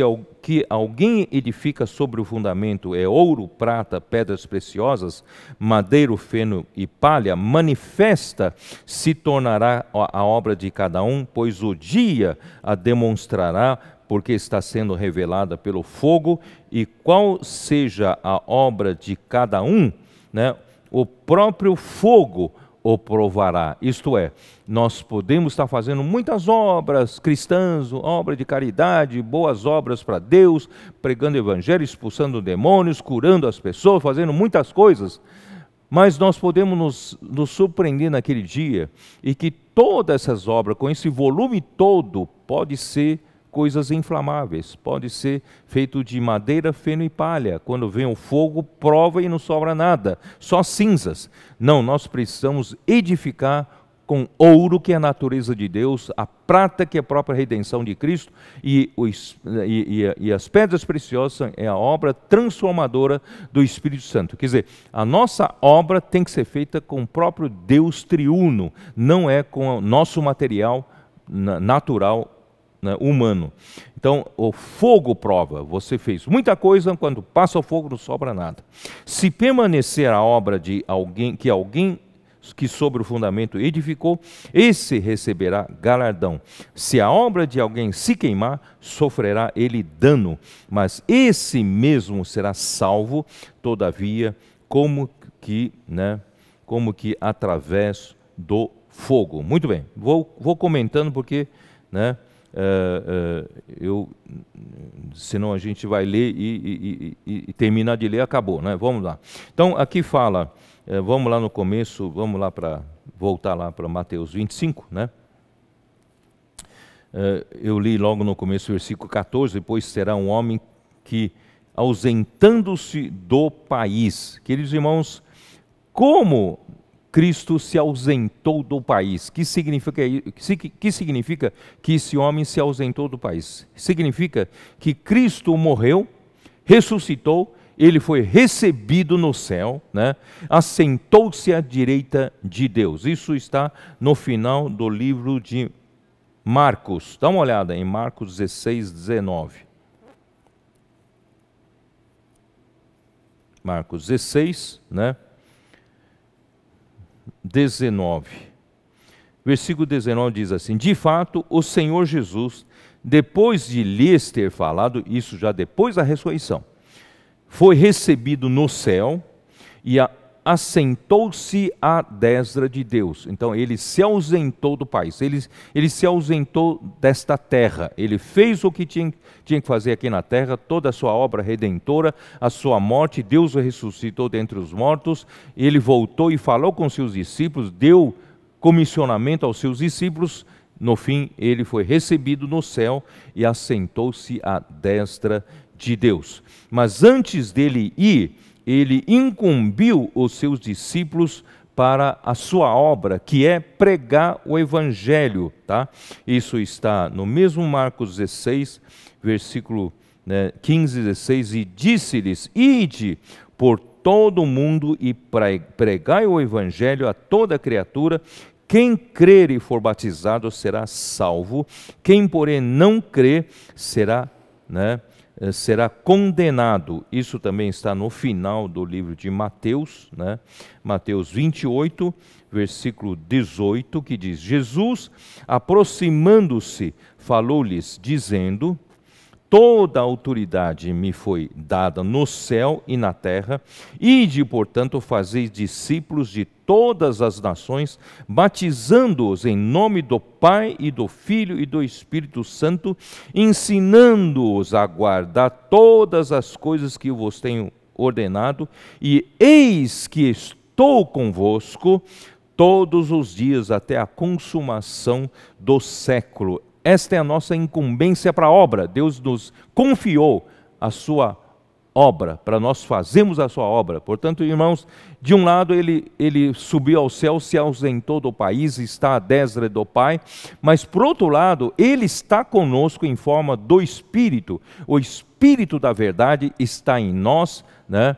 alguém edifica sobre o fundamento é ouro, prata, pedras preciosas, madeiro, feno e palha, manifesta se tornará a obra de cada um, pois o dia a demonstrará, porque está sendo revelada pelo fogo, e qual seja a obra de cada um, né? O próprio fogo o provará. Isto é, nós podemos estar fazendo muitas obras cristãs, obra de caridade, boas obras para Deus, pregando o evangelho, expulsando demônios, curando as pessoas, fazendo muitas coisas, mas nós podemos nos surpreender naquele dia e que todas essas obras, com esse volume todo, pode ser coisas inflamáveis, pode ser feito de madeira, feno e palha. Quando vem o fogo, prova e não sobra nada, só cinzas. Não, nós precisamos edificar com ouro, que é a natureza de Deus, a prata, que é a própria redenção de Cristo, e as pedras preciosas é a obra transformadora do Espírito Santo. Quer dizer, a nossa obra tem que ser feita com o próprio Deus triuno, não é com o nosso material natural, né, humano. Então, o fogo prova, você fez muita coisa, quando passa o fogo não sobra nada. Se permanecer a obra de alguém que sobre o fundamento edificou, esse receberá galardão. Se a obra de alguém se queimar, sofrerá ele dano, mas esse mesmo será salvo, todavia, como que através do fogo. Muito bem, vou comentando porque, né, senão a gente vai ler e terminar de ler, acabou, né? Vamos lá. Então, aqui fala, vamos lá no começo, voltar lá para Mateus 25, né? Eu li logo no começo o versículo 14, depois será um homem que, ausentando-se do país. Queridos irmãos, como Cristo se ausentou do país? Que significa que esse homem se ausentou do país? Significa que Cristo morreu, ressuscitou, ele foi recebido no céu, né? Assentou-se à direita de Deus. Isso está no final do livro de Marcos. Dá uma olhada em Marcos 16, 19. Marcos 16, né? 19. Versículo 19 diz assim: de fato, o Senhor Jesus, depois de lhes ter falado, isso já depois da ressurreição, foi recebido no céu e assentou-se à destra de Deus. Então ele se ausentou do país, ele se ausentou desta terra, ele fez o que tinha que fazer aqui na terra, toda a sua obra redentora, a sua morte, Deus o ressuscitou dentre os mortos, ele voltou e falou com seus discípulos, deu comissionamento aos seus discípulos, no fim ele foi recebido no céu e assentou-se à destra de Deus. Mas antes dele ir, ele incumbiu os seus discípulos para a sua obra, que é pregar o Evangelho. Tá? Isso está no mesmo Marcos 16, versículo 15 e 16, e disse-lhes, ide por todo o mundo e pregai o Evangelho a toda criatura, quem crer e for batizado será salvo, quem porém não crer será condenado. Isso também está no final do livro de Mateus, né? Mateus 28, versículo 18, que diz, Jesus, aproximando-se, falou-lhes, dizendo, toda a autoridade me foi dada no céu e na terra, ide, portanto, fazeis discípulos de todas as nações, batizando-os em nome do Pai e do Filho e do Espírito Santo, ensinando-os a guardar todas as coisas que eu vos tenho ordenado, e eis que estou convosco todos os dias até a consumação do século. Esta é a nossa incumbência para a obra. Deus nos confiou a sua obra, para nós fazermos a sua obra. Portanto, irmãos, de um lado ele subiu ao céu, se ausentou do país, está à destra do Pai, mas por outro lado, ele está conosco em forma do Espírito. O Espírito da verdade está em nós, né,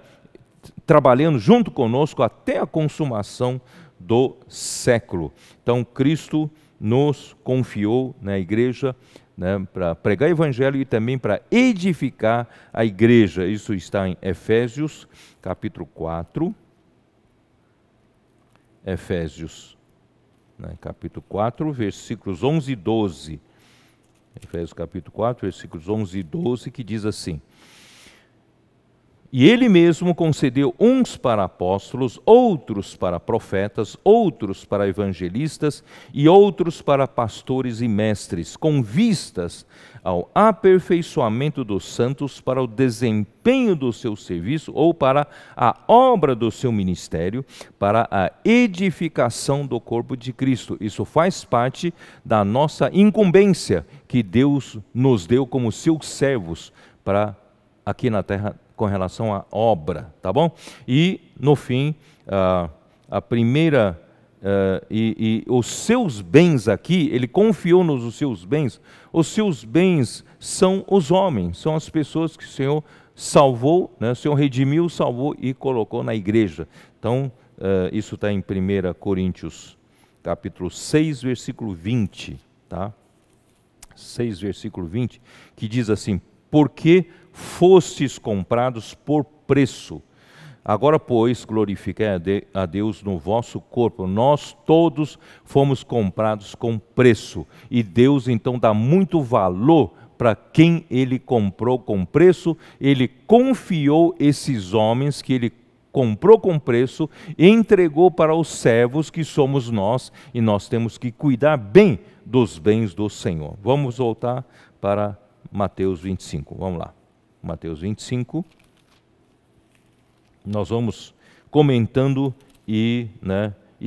trabalhando junto conosco até a consumação do século. Então, Cristo nos confiou na igreja, né, para pregar o Evangelho e também para edificar a igreja. Isso está em Efésios, capítulo 4. Efésios, né, capítulo 4, versículos 11 e 12. Efésios, capítulo 4, versículos 11 e 12, que diz assim: e ele mesmo concedeu uns para apóstolos, outros para profetas, outros para evangelistas e outros para pastores e mestres, com vistas ao aperfeiçoamento dos santos para o desempenho do seu serviço ou para a obra do seu ministério, para a edificação do corpo de Cristo. Isso faz parte da nossa incumbência que Deus nos deu como seus servos para aqui na terra com relação à obra, tá bom? E, no fim, a primeira e os seus bens aqui, ele confiou-nos os seus bens. Os seus bens são os homens, são as pessoas que o Senhor salvou, né? O Senhor redimiu, salvou e colocou na igreja. Então, isso está em 1 Coríntios, capítulo 6, versículo 20, tá? 6, versículo 20, que diz assim: porque fostes comprados por preço. Agora, pois, glorificai a Deus no vosso corpo. Nós todos fomos comprados com preço. E Deus, então, dá muito valor para quem Ele comprou com preço. Ele confiou esses homens que Ele comprou com preço e entregou para os servos que somos nós. E nós temos que cuidar bem dos bens do Senhor. Vamos voltar para Mateus 25. Vamos lá. Mateus 25. Nós vamos comentando e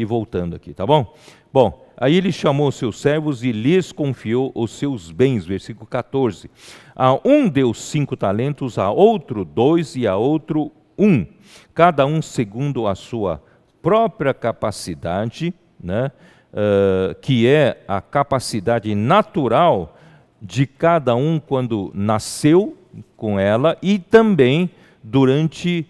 voltando aqui, tá bom? Bom, aí ele chamou os seus servos e lhes confiou os seus bens, versículo 14. A um deu 5 talentos, a outro 2 e a outro 1, cada um segundo a sua própria capacidade, né? Que é a capacidade natural de cada um quando nasceu com ela e também durante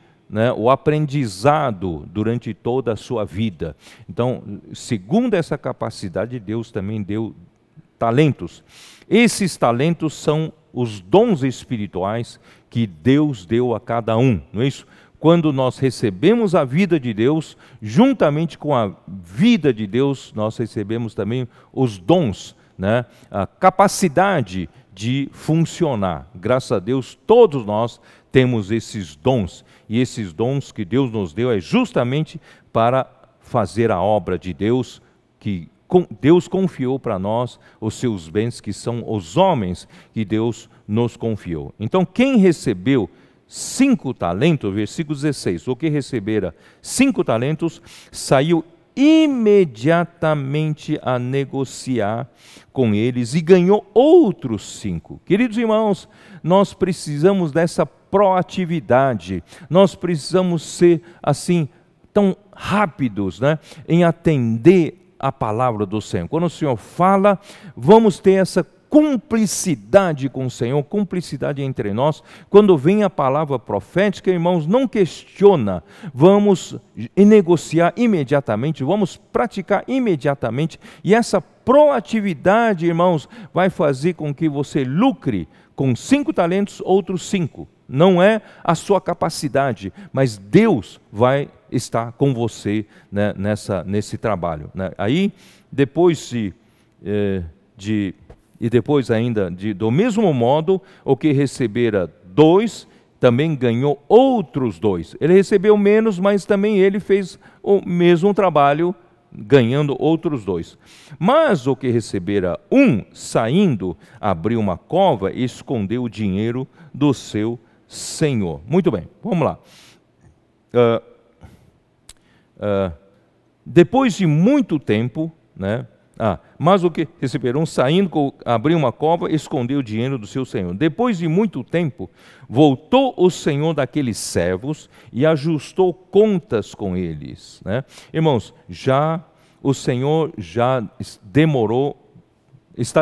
o aprendizado durante toda a sua vida. Então, segundo essa capacidade, Deus também deu talentos. Esses talentos são os dons espirituais que Deus deu a cada um, não é isso? Quando nós recebemos a vida de Deus, juntamente com a vida de Deus, nós recebemos também os dons, né? A capacidade de funcionar. Graças a Deus, todos nós temos esses dons. E esses dons que Deus nos deu é justamente para fazer a obra de Deus, que Deus confiou para nós os seus bens, que são os homens que Deus nos confiou. Então, quem recebeu 5 talentos, versículo 16, o que recebera 5 talentos, saiu imediatamente a negociar com eles e ganhou outros 5. Queridos irmãos, nós precisamos dessa proatividade, nós precisamos ser assim, tão rápidos, né, em atender a palavra do Senhor. Quando o Senhor fala, vamos ter essa cumplicidade com o Senhor, cumplicidade entre nós. Quando vem a palavra profética, irmãos, não questiona, vamos negociar imediatamente, vamos praticar imediatamente, e essa proatividade, irmãos, vai fazer com que você lucre com 5 talentos, outros 5. Não é a sua capacidade, mas Deus vai estar com você, né, nesse trabalho, né? Aí, depois depois ainda, do mesmo modo, o que recebera 2, também ganhou outros 2. Ele recebeu menos, mas também ele fez o mesmo trabalho, ganhando outros 2. Mas o que recebera 1, saindo, abriu uma cova e escondeu o dinheiro do seu senhor. Muito bem, vamos lá. Depois de muito tempo, né? Mas o que receberam, saindo, abriu uma cova, escondeu o dinheiro do seu senhor. Depois de muito tempo, voltou o senhor daqueles servos e ajustou contas com eles, né? Irmãos, o Senhor já está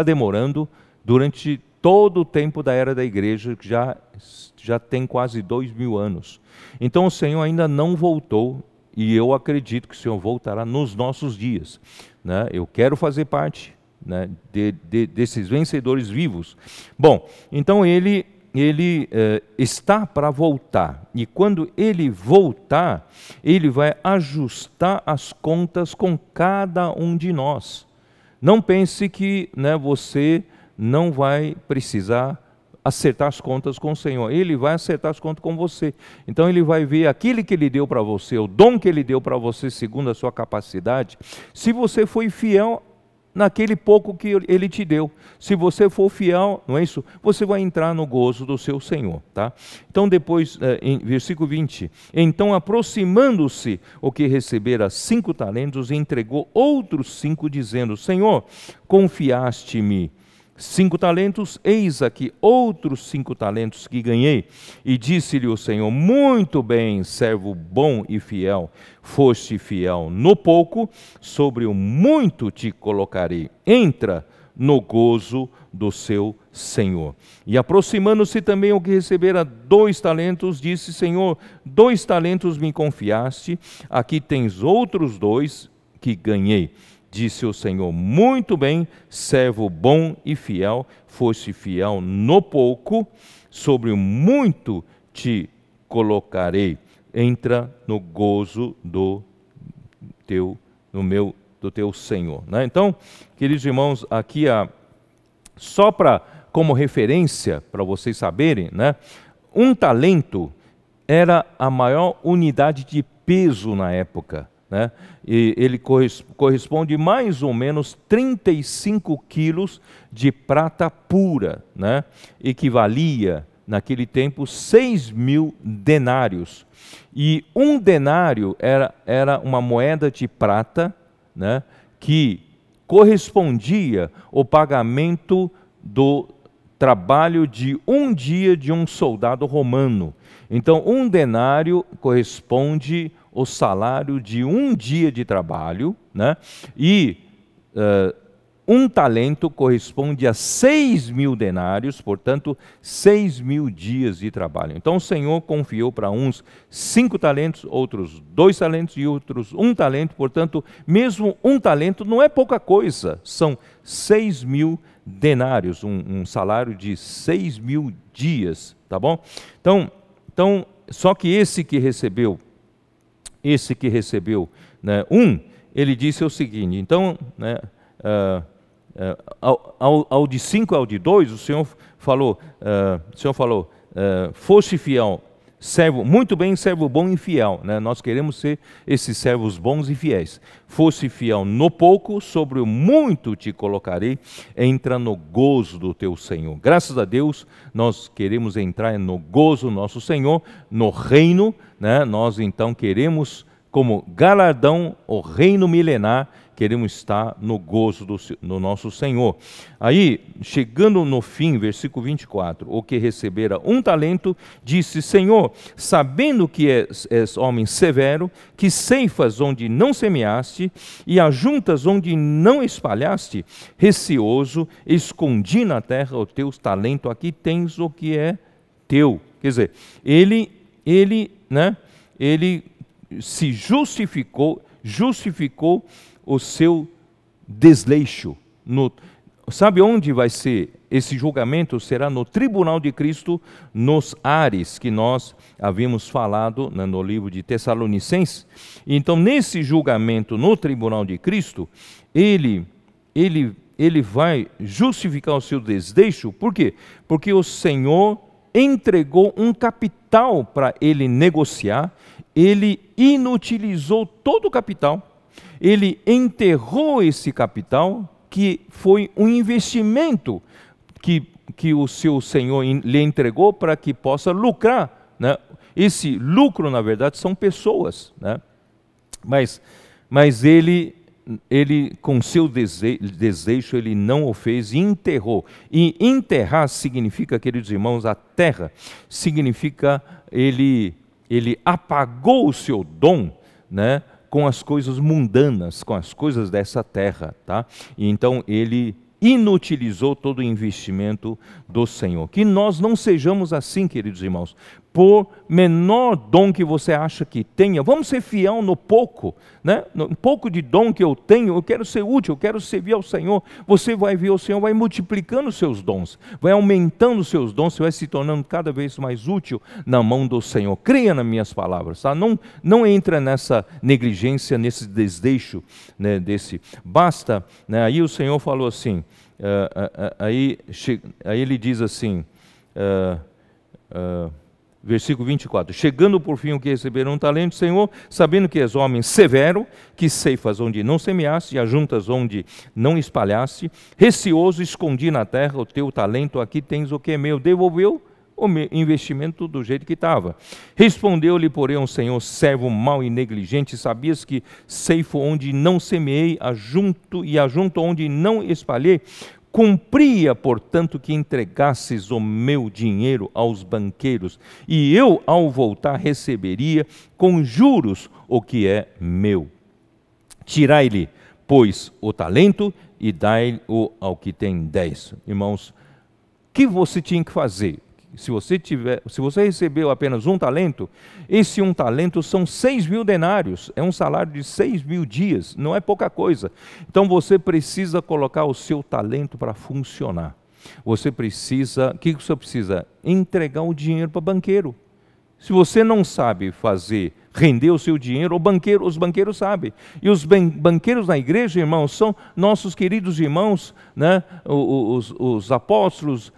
demorando durante todo o tempo da era da igreja, que já tem quase 2000 anos. Então o Senhor ainda não voltou, e eu acredito que o Senhor voltará nos nossos dias, né? Eu quero fazer parte, né, desses vencedores vivos. Bom, então ele está para voltar, e quando ele voltar, ele vai ajustar as contas com cada um de nós. Não pense que, né, você não vai precisar acertar as contas com o Senhor. Ele vai acertar as contas com você. Então ele vai ver aquilo que ele deu para você, o dom que ele deu para você segundo a sua capacidade, se você foi fiel naquele pouco que ele te deu. Se você for fiel, não é isso? Você vai entrar no gozo do seu Senhor, tá? Então depois, em versículo 20, então aproximando-se o que recebera 5 talentos, entregou outros 5, dizendo: Senhor, confiaste-me 5 talentos, eis aqui outros 5 talentos que ganhei. E disse-lhe o Senhor: muito bem, servo bom e fiel, foste fiel no pouco, sobre o muito te colocarei. Entra no gozo do seu Senhor. E aproximando-se também o que recebera 2 talentos, disse: Senhor, 2 talentos me confiaste, aqui tens outros 2 que ganhei. Disse o Senhor: muito bem, servo bom e fiel, foste fiel no pouco, sobre o muito te colocarei. Entra no gozo do teu Senhor. Né? Então, queridos irmãos, aqui só como referência, para vocês saberem, né? 1 talento era a maior unidade de peso na época. Né? E ele corresponde mais ou menos 35 quilos de prata pura, né? Equivalia naquele tempo 6.000 denários. E 1 denário era uma moeda de prata, né? Que correspondia ao pagamento do trabalho de 1 dia de um soldado romano. Então 1 denário corresponde o salário de 1 dia de trabalho, né? E 1 talento corresponde a 6.000 denários, portanto, 6.000 dias de trabalho. Então o Senhor confiou para uns 5 talentos, outros 2 talentos e outros 1 talento, portanto, mesmo 1 talento não é pouca coisa, são 6.000 denários, um salário de 6.000 dias, tá bom? Então, só que esse que recebeu, né, ele disse o seguinte, então, né, ao de 5 e ao de 2, o Senhor falou, foste fiel, servo, muito bem, servo bom e fiel, né? Nós queremos ser esses servos bons e fiéis. Foste fiel no pouco, sobre o muito te colocarei, entra no gozo do teu Senhor. Graças a Deus, nós queremos entrar no gozo do nosso Senhor, no reino, né? Nós então queremos, como galardão, o reino milenar, queremos estar no gozo do nosso Senhor. Aí, chegando no fim, versículo 24, o que recebera 1 talento, disse: Senhor, sabendo que és homem severo, que ceifas onde não semeaste, e ajuntas onde não espalhaste, receoso, escondi na terra o teu talento, aqui tens o que é teu. Quer dizer, ele se justificou o seu desleixo. Sabe onde vai ser esse julgamento? Será no tribunal de Cristo, nos ares, que nós havíamos falado, né, no livro de Tessalonicenses. Então, nesse julgamento no tribunal de Cristo, ele vai justificar o seu desleixo. Por quê? Porque o Senhor entregou um capital para ele negociar, ele inutilizou todo o capital, ele enterrou esse capital, que foi um investimento que o seu Senhor lhe entregou para que possa lucrar, né? Esse lucro, na verdade, são pessoas, né? Mas ele com seu desejo, ele não o fez e enterrou. E enterrar significa, queridos irmãos, a terra, significa ele apagou o seu dom, né, com as coisas mundanas, com as coisas dessa terra, tá? E então ele inutilizou todo o investimento do Senhor. Que nós não sejamos assim, queridos irmãos. Por menor dom que você acha que tenha, vamos ser fiel no pouco, né? No pouco de dom que eu tenho, eu quero ser útil, eu quero servir ao Senhor. Você vai ver, o Senhor vai multiplicando os seus dons, vai aumentando os seus dons, você vai se tornando cada vez mais útil na mão do Senhor. Creia nas minhas palavras, tá? Não entra nessa negligência, nesse desleixo, né, basta, né? Aí o Senhor falou assim, aí ele diz assim, versículo 24, chegando por fim o que receberam 1 talento, Senhor, sabendo que és homem severo, que ceifas onde não semeaste, e ajuntas onde não espalhaste, receoso, escondi na terra o teu talento, aqui tens o que é meu. Devolveu o investimento do jeito que estava. Respondeu-lhe, porém, o Senhor: servo mau e negligente, sabias que ceifo onde não semeei, ajunto onde não espalhei? Cumpria, portanto, que entregasses o meu dinheiro aos banqueiros, e eu, ao voltar, receberia com juros o que é meu. Tirai-lhe, pois, o talento e dai-o ao que tem 10. Irmãos, o que você tinha que fazer? Se você recebeu apenas um talento, esse um talento são 6.000 denários, é um salário de 6.000 dias, não é pouca coisa. Então você precisa colocar o seu talento para funcionar. Você precisa, o que você precisa? Entregar o dinheiro para o banqueiro. Se você não sabe fazer, render o seu dinheiro, os banqueiros sabem. E os banqueiros na igreja, irmãos, são nossos queridos irmãos, né? Os apóstolos,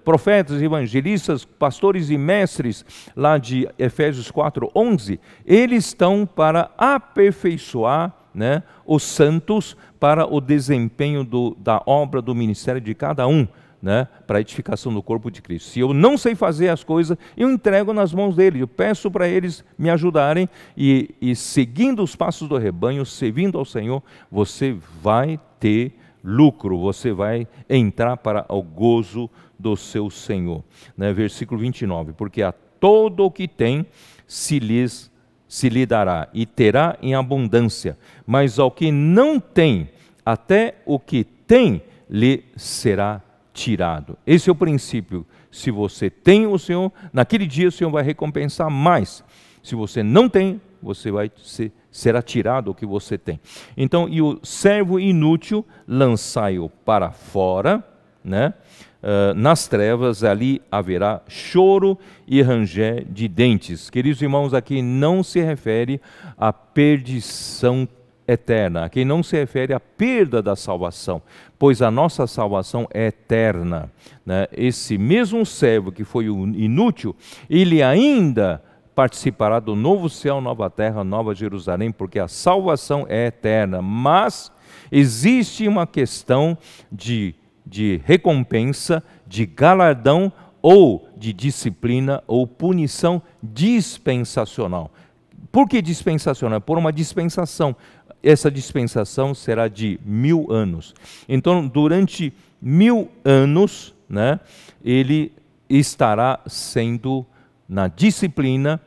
profetas, evangelistas, pastores e mestres, lá de Efésios 4:11, eles estão para aperfeiçoar, né, os santos para o desempenho da obra do ministério de cada um, né, para a edificação do corpo de Cristo. Se eu não sei fazer as coisas, eu entrego nas mãos deles, eu peço para eles me ajudarem e seguindo os passos do rebanho, servindo ao Senhor, você vai ter lucro, você vai entrar para o gozo do seu Senhor. Né? Versículo 29, porque a todo o que tem se lhe dará e terá em abundância, mas ao que não tem, até o que tem lhe será tirado. Esse é o princípio. Se você tem o Senhor, naquele dia o Senhor vai recompensar mais. Se você não tem, você será tirado o que você tem. Então, e o servo inútil, lançai-o para fora, né? Nas trevas, ali haverá choro e ranger de dentes. Queridos irmãos, aqui não se refere à perdição eterna, aqui não se refere à perda da salvação, pois a nossa salvação é eterna, né? Esse mesmo servo que foi inútil, ele ainda participará do novo céu, nova terra, nova Jerusalém, porque a salvação é eterna, mas existe uma questão de recompensa, de galardão ou de disciplina ou punição dispensacional. Por que dispensacional? Por uma dispensação. Essa dispensação será de 1000 anos. Então, durante 1000 anos, né, ele estará sendo na disciplina,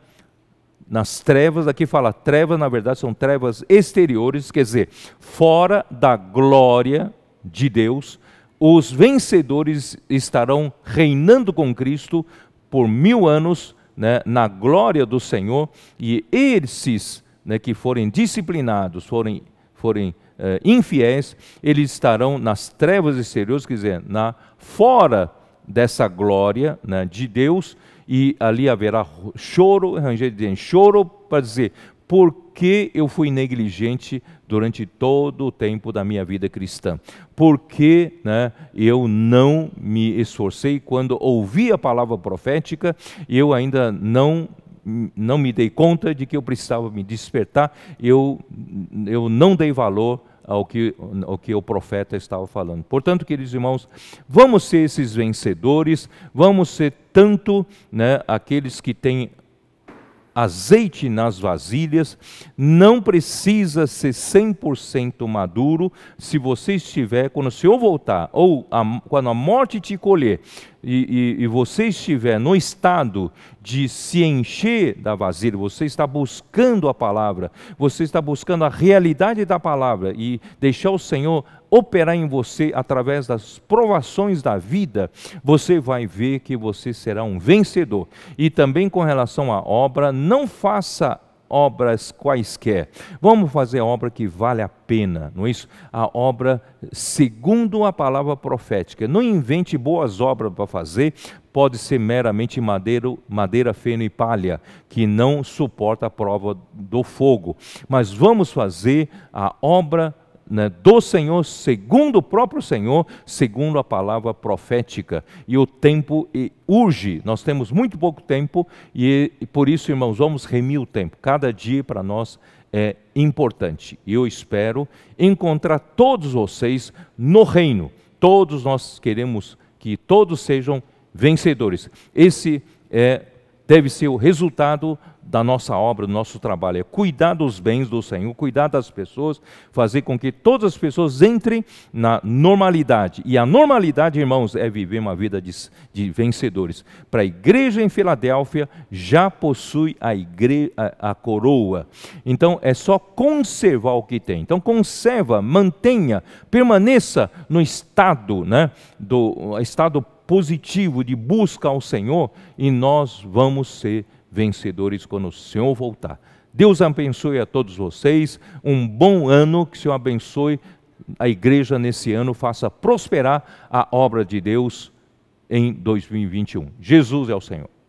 nas trevas. Aqui fala trevas, na verdade são trevas exteriores, quer dizer, fora da glória de Deus. Os vencedores estarão reinando com Cristo por 1000 anos, né, na glória do Senhor, e esses, né, que forem disciplinados, forem infiéis, eles estarão nas trevas exteriores, quer dizer, fora dessa glória, né, de Deus, e ali haverá choro, ranger de dentes, choro para dizer, por que eu fui negligente durante todo o tempo da minha vida cristã? Por que, né, eu não me esforcei quando ouvi a palavra profética e eu ainda não me dei conta de que eu precisava me despertar, eu não dei valor ao que o profeta estava falando. Portanto, queridos irmãos, vamos ser esses vencedores, vamos ser tanto, né, aqueles que têm azeite nas vasilhas. Não precisa ser 100% maduro. Se você estiver, quando o Senhor voltar, ou quando a morte te colher, e você estiver no estado de se encher da vasilha, você está buscando a palavra, você está buscando a realidade da palavra e deixar o Senhor operar em você através das provações da vida, você vai ver que você será um vencedor. E também com relação à obra, não faça obras quaisquer. Vamos fazer a obra que vale a pena, não é isso? A obra segundo a palavra profética. Não invente boas obras para fazer, pode ser meramente madeira, feno e palha, que não suporta a prova do fogo. Mas vamos fazer a obra, né, do Senhor, segundo o próprio Senhor, segundo a palavra profética. E o tempo urge, nós temos muito pouco tempo e por isso, irmãos, vamos remir o tempo. Cada dia para nós é importante. E eu espero encontrar todos vocês no reino. Todos nós queremos que todos sejam vencedores. Esse é deve ser o resultado da nossa obra, do nosso trabalho, é cuidar dos bens do Senhor, cuidar das pessoas, fazer com que todas as pessoas entrem na normalidade. E a normalidade, irmãos, é viver uma vida de vencedores. Para a igreja em Filadélfia, já possui a coroa. Então, é só conservar o que tem. Então, conserva, mantenha, permaneça no estado, né, do estado positivo de busca ao Senhor, e nós vamos ser vencedores quando o Senhor voltar. Deus abençoe a todos vocês, um bom ano, que o Senhor abençoe a igreja nesse ano, faça prosperar a obra de Deus em 2021. Jesus é o Senhor.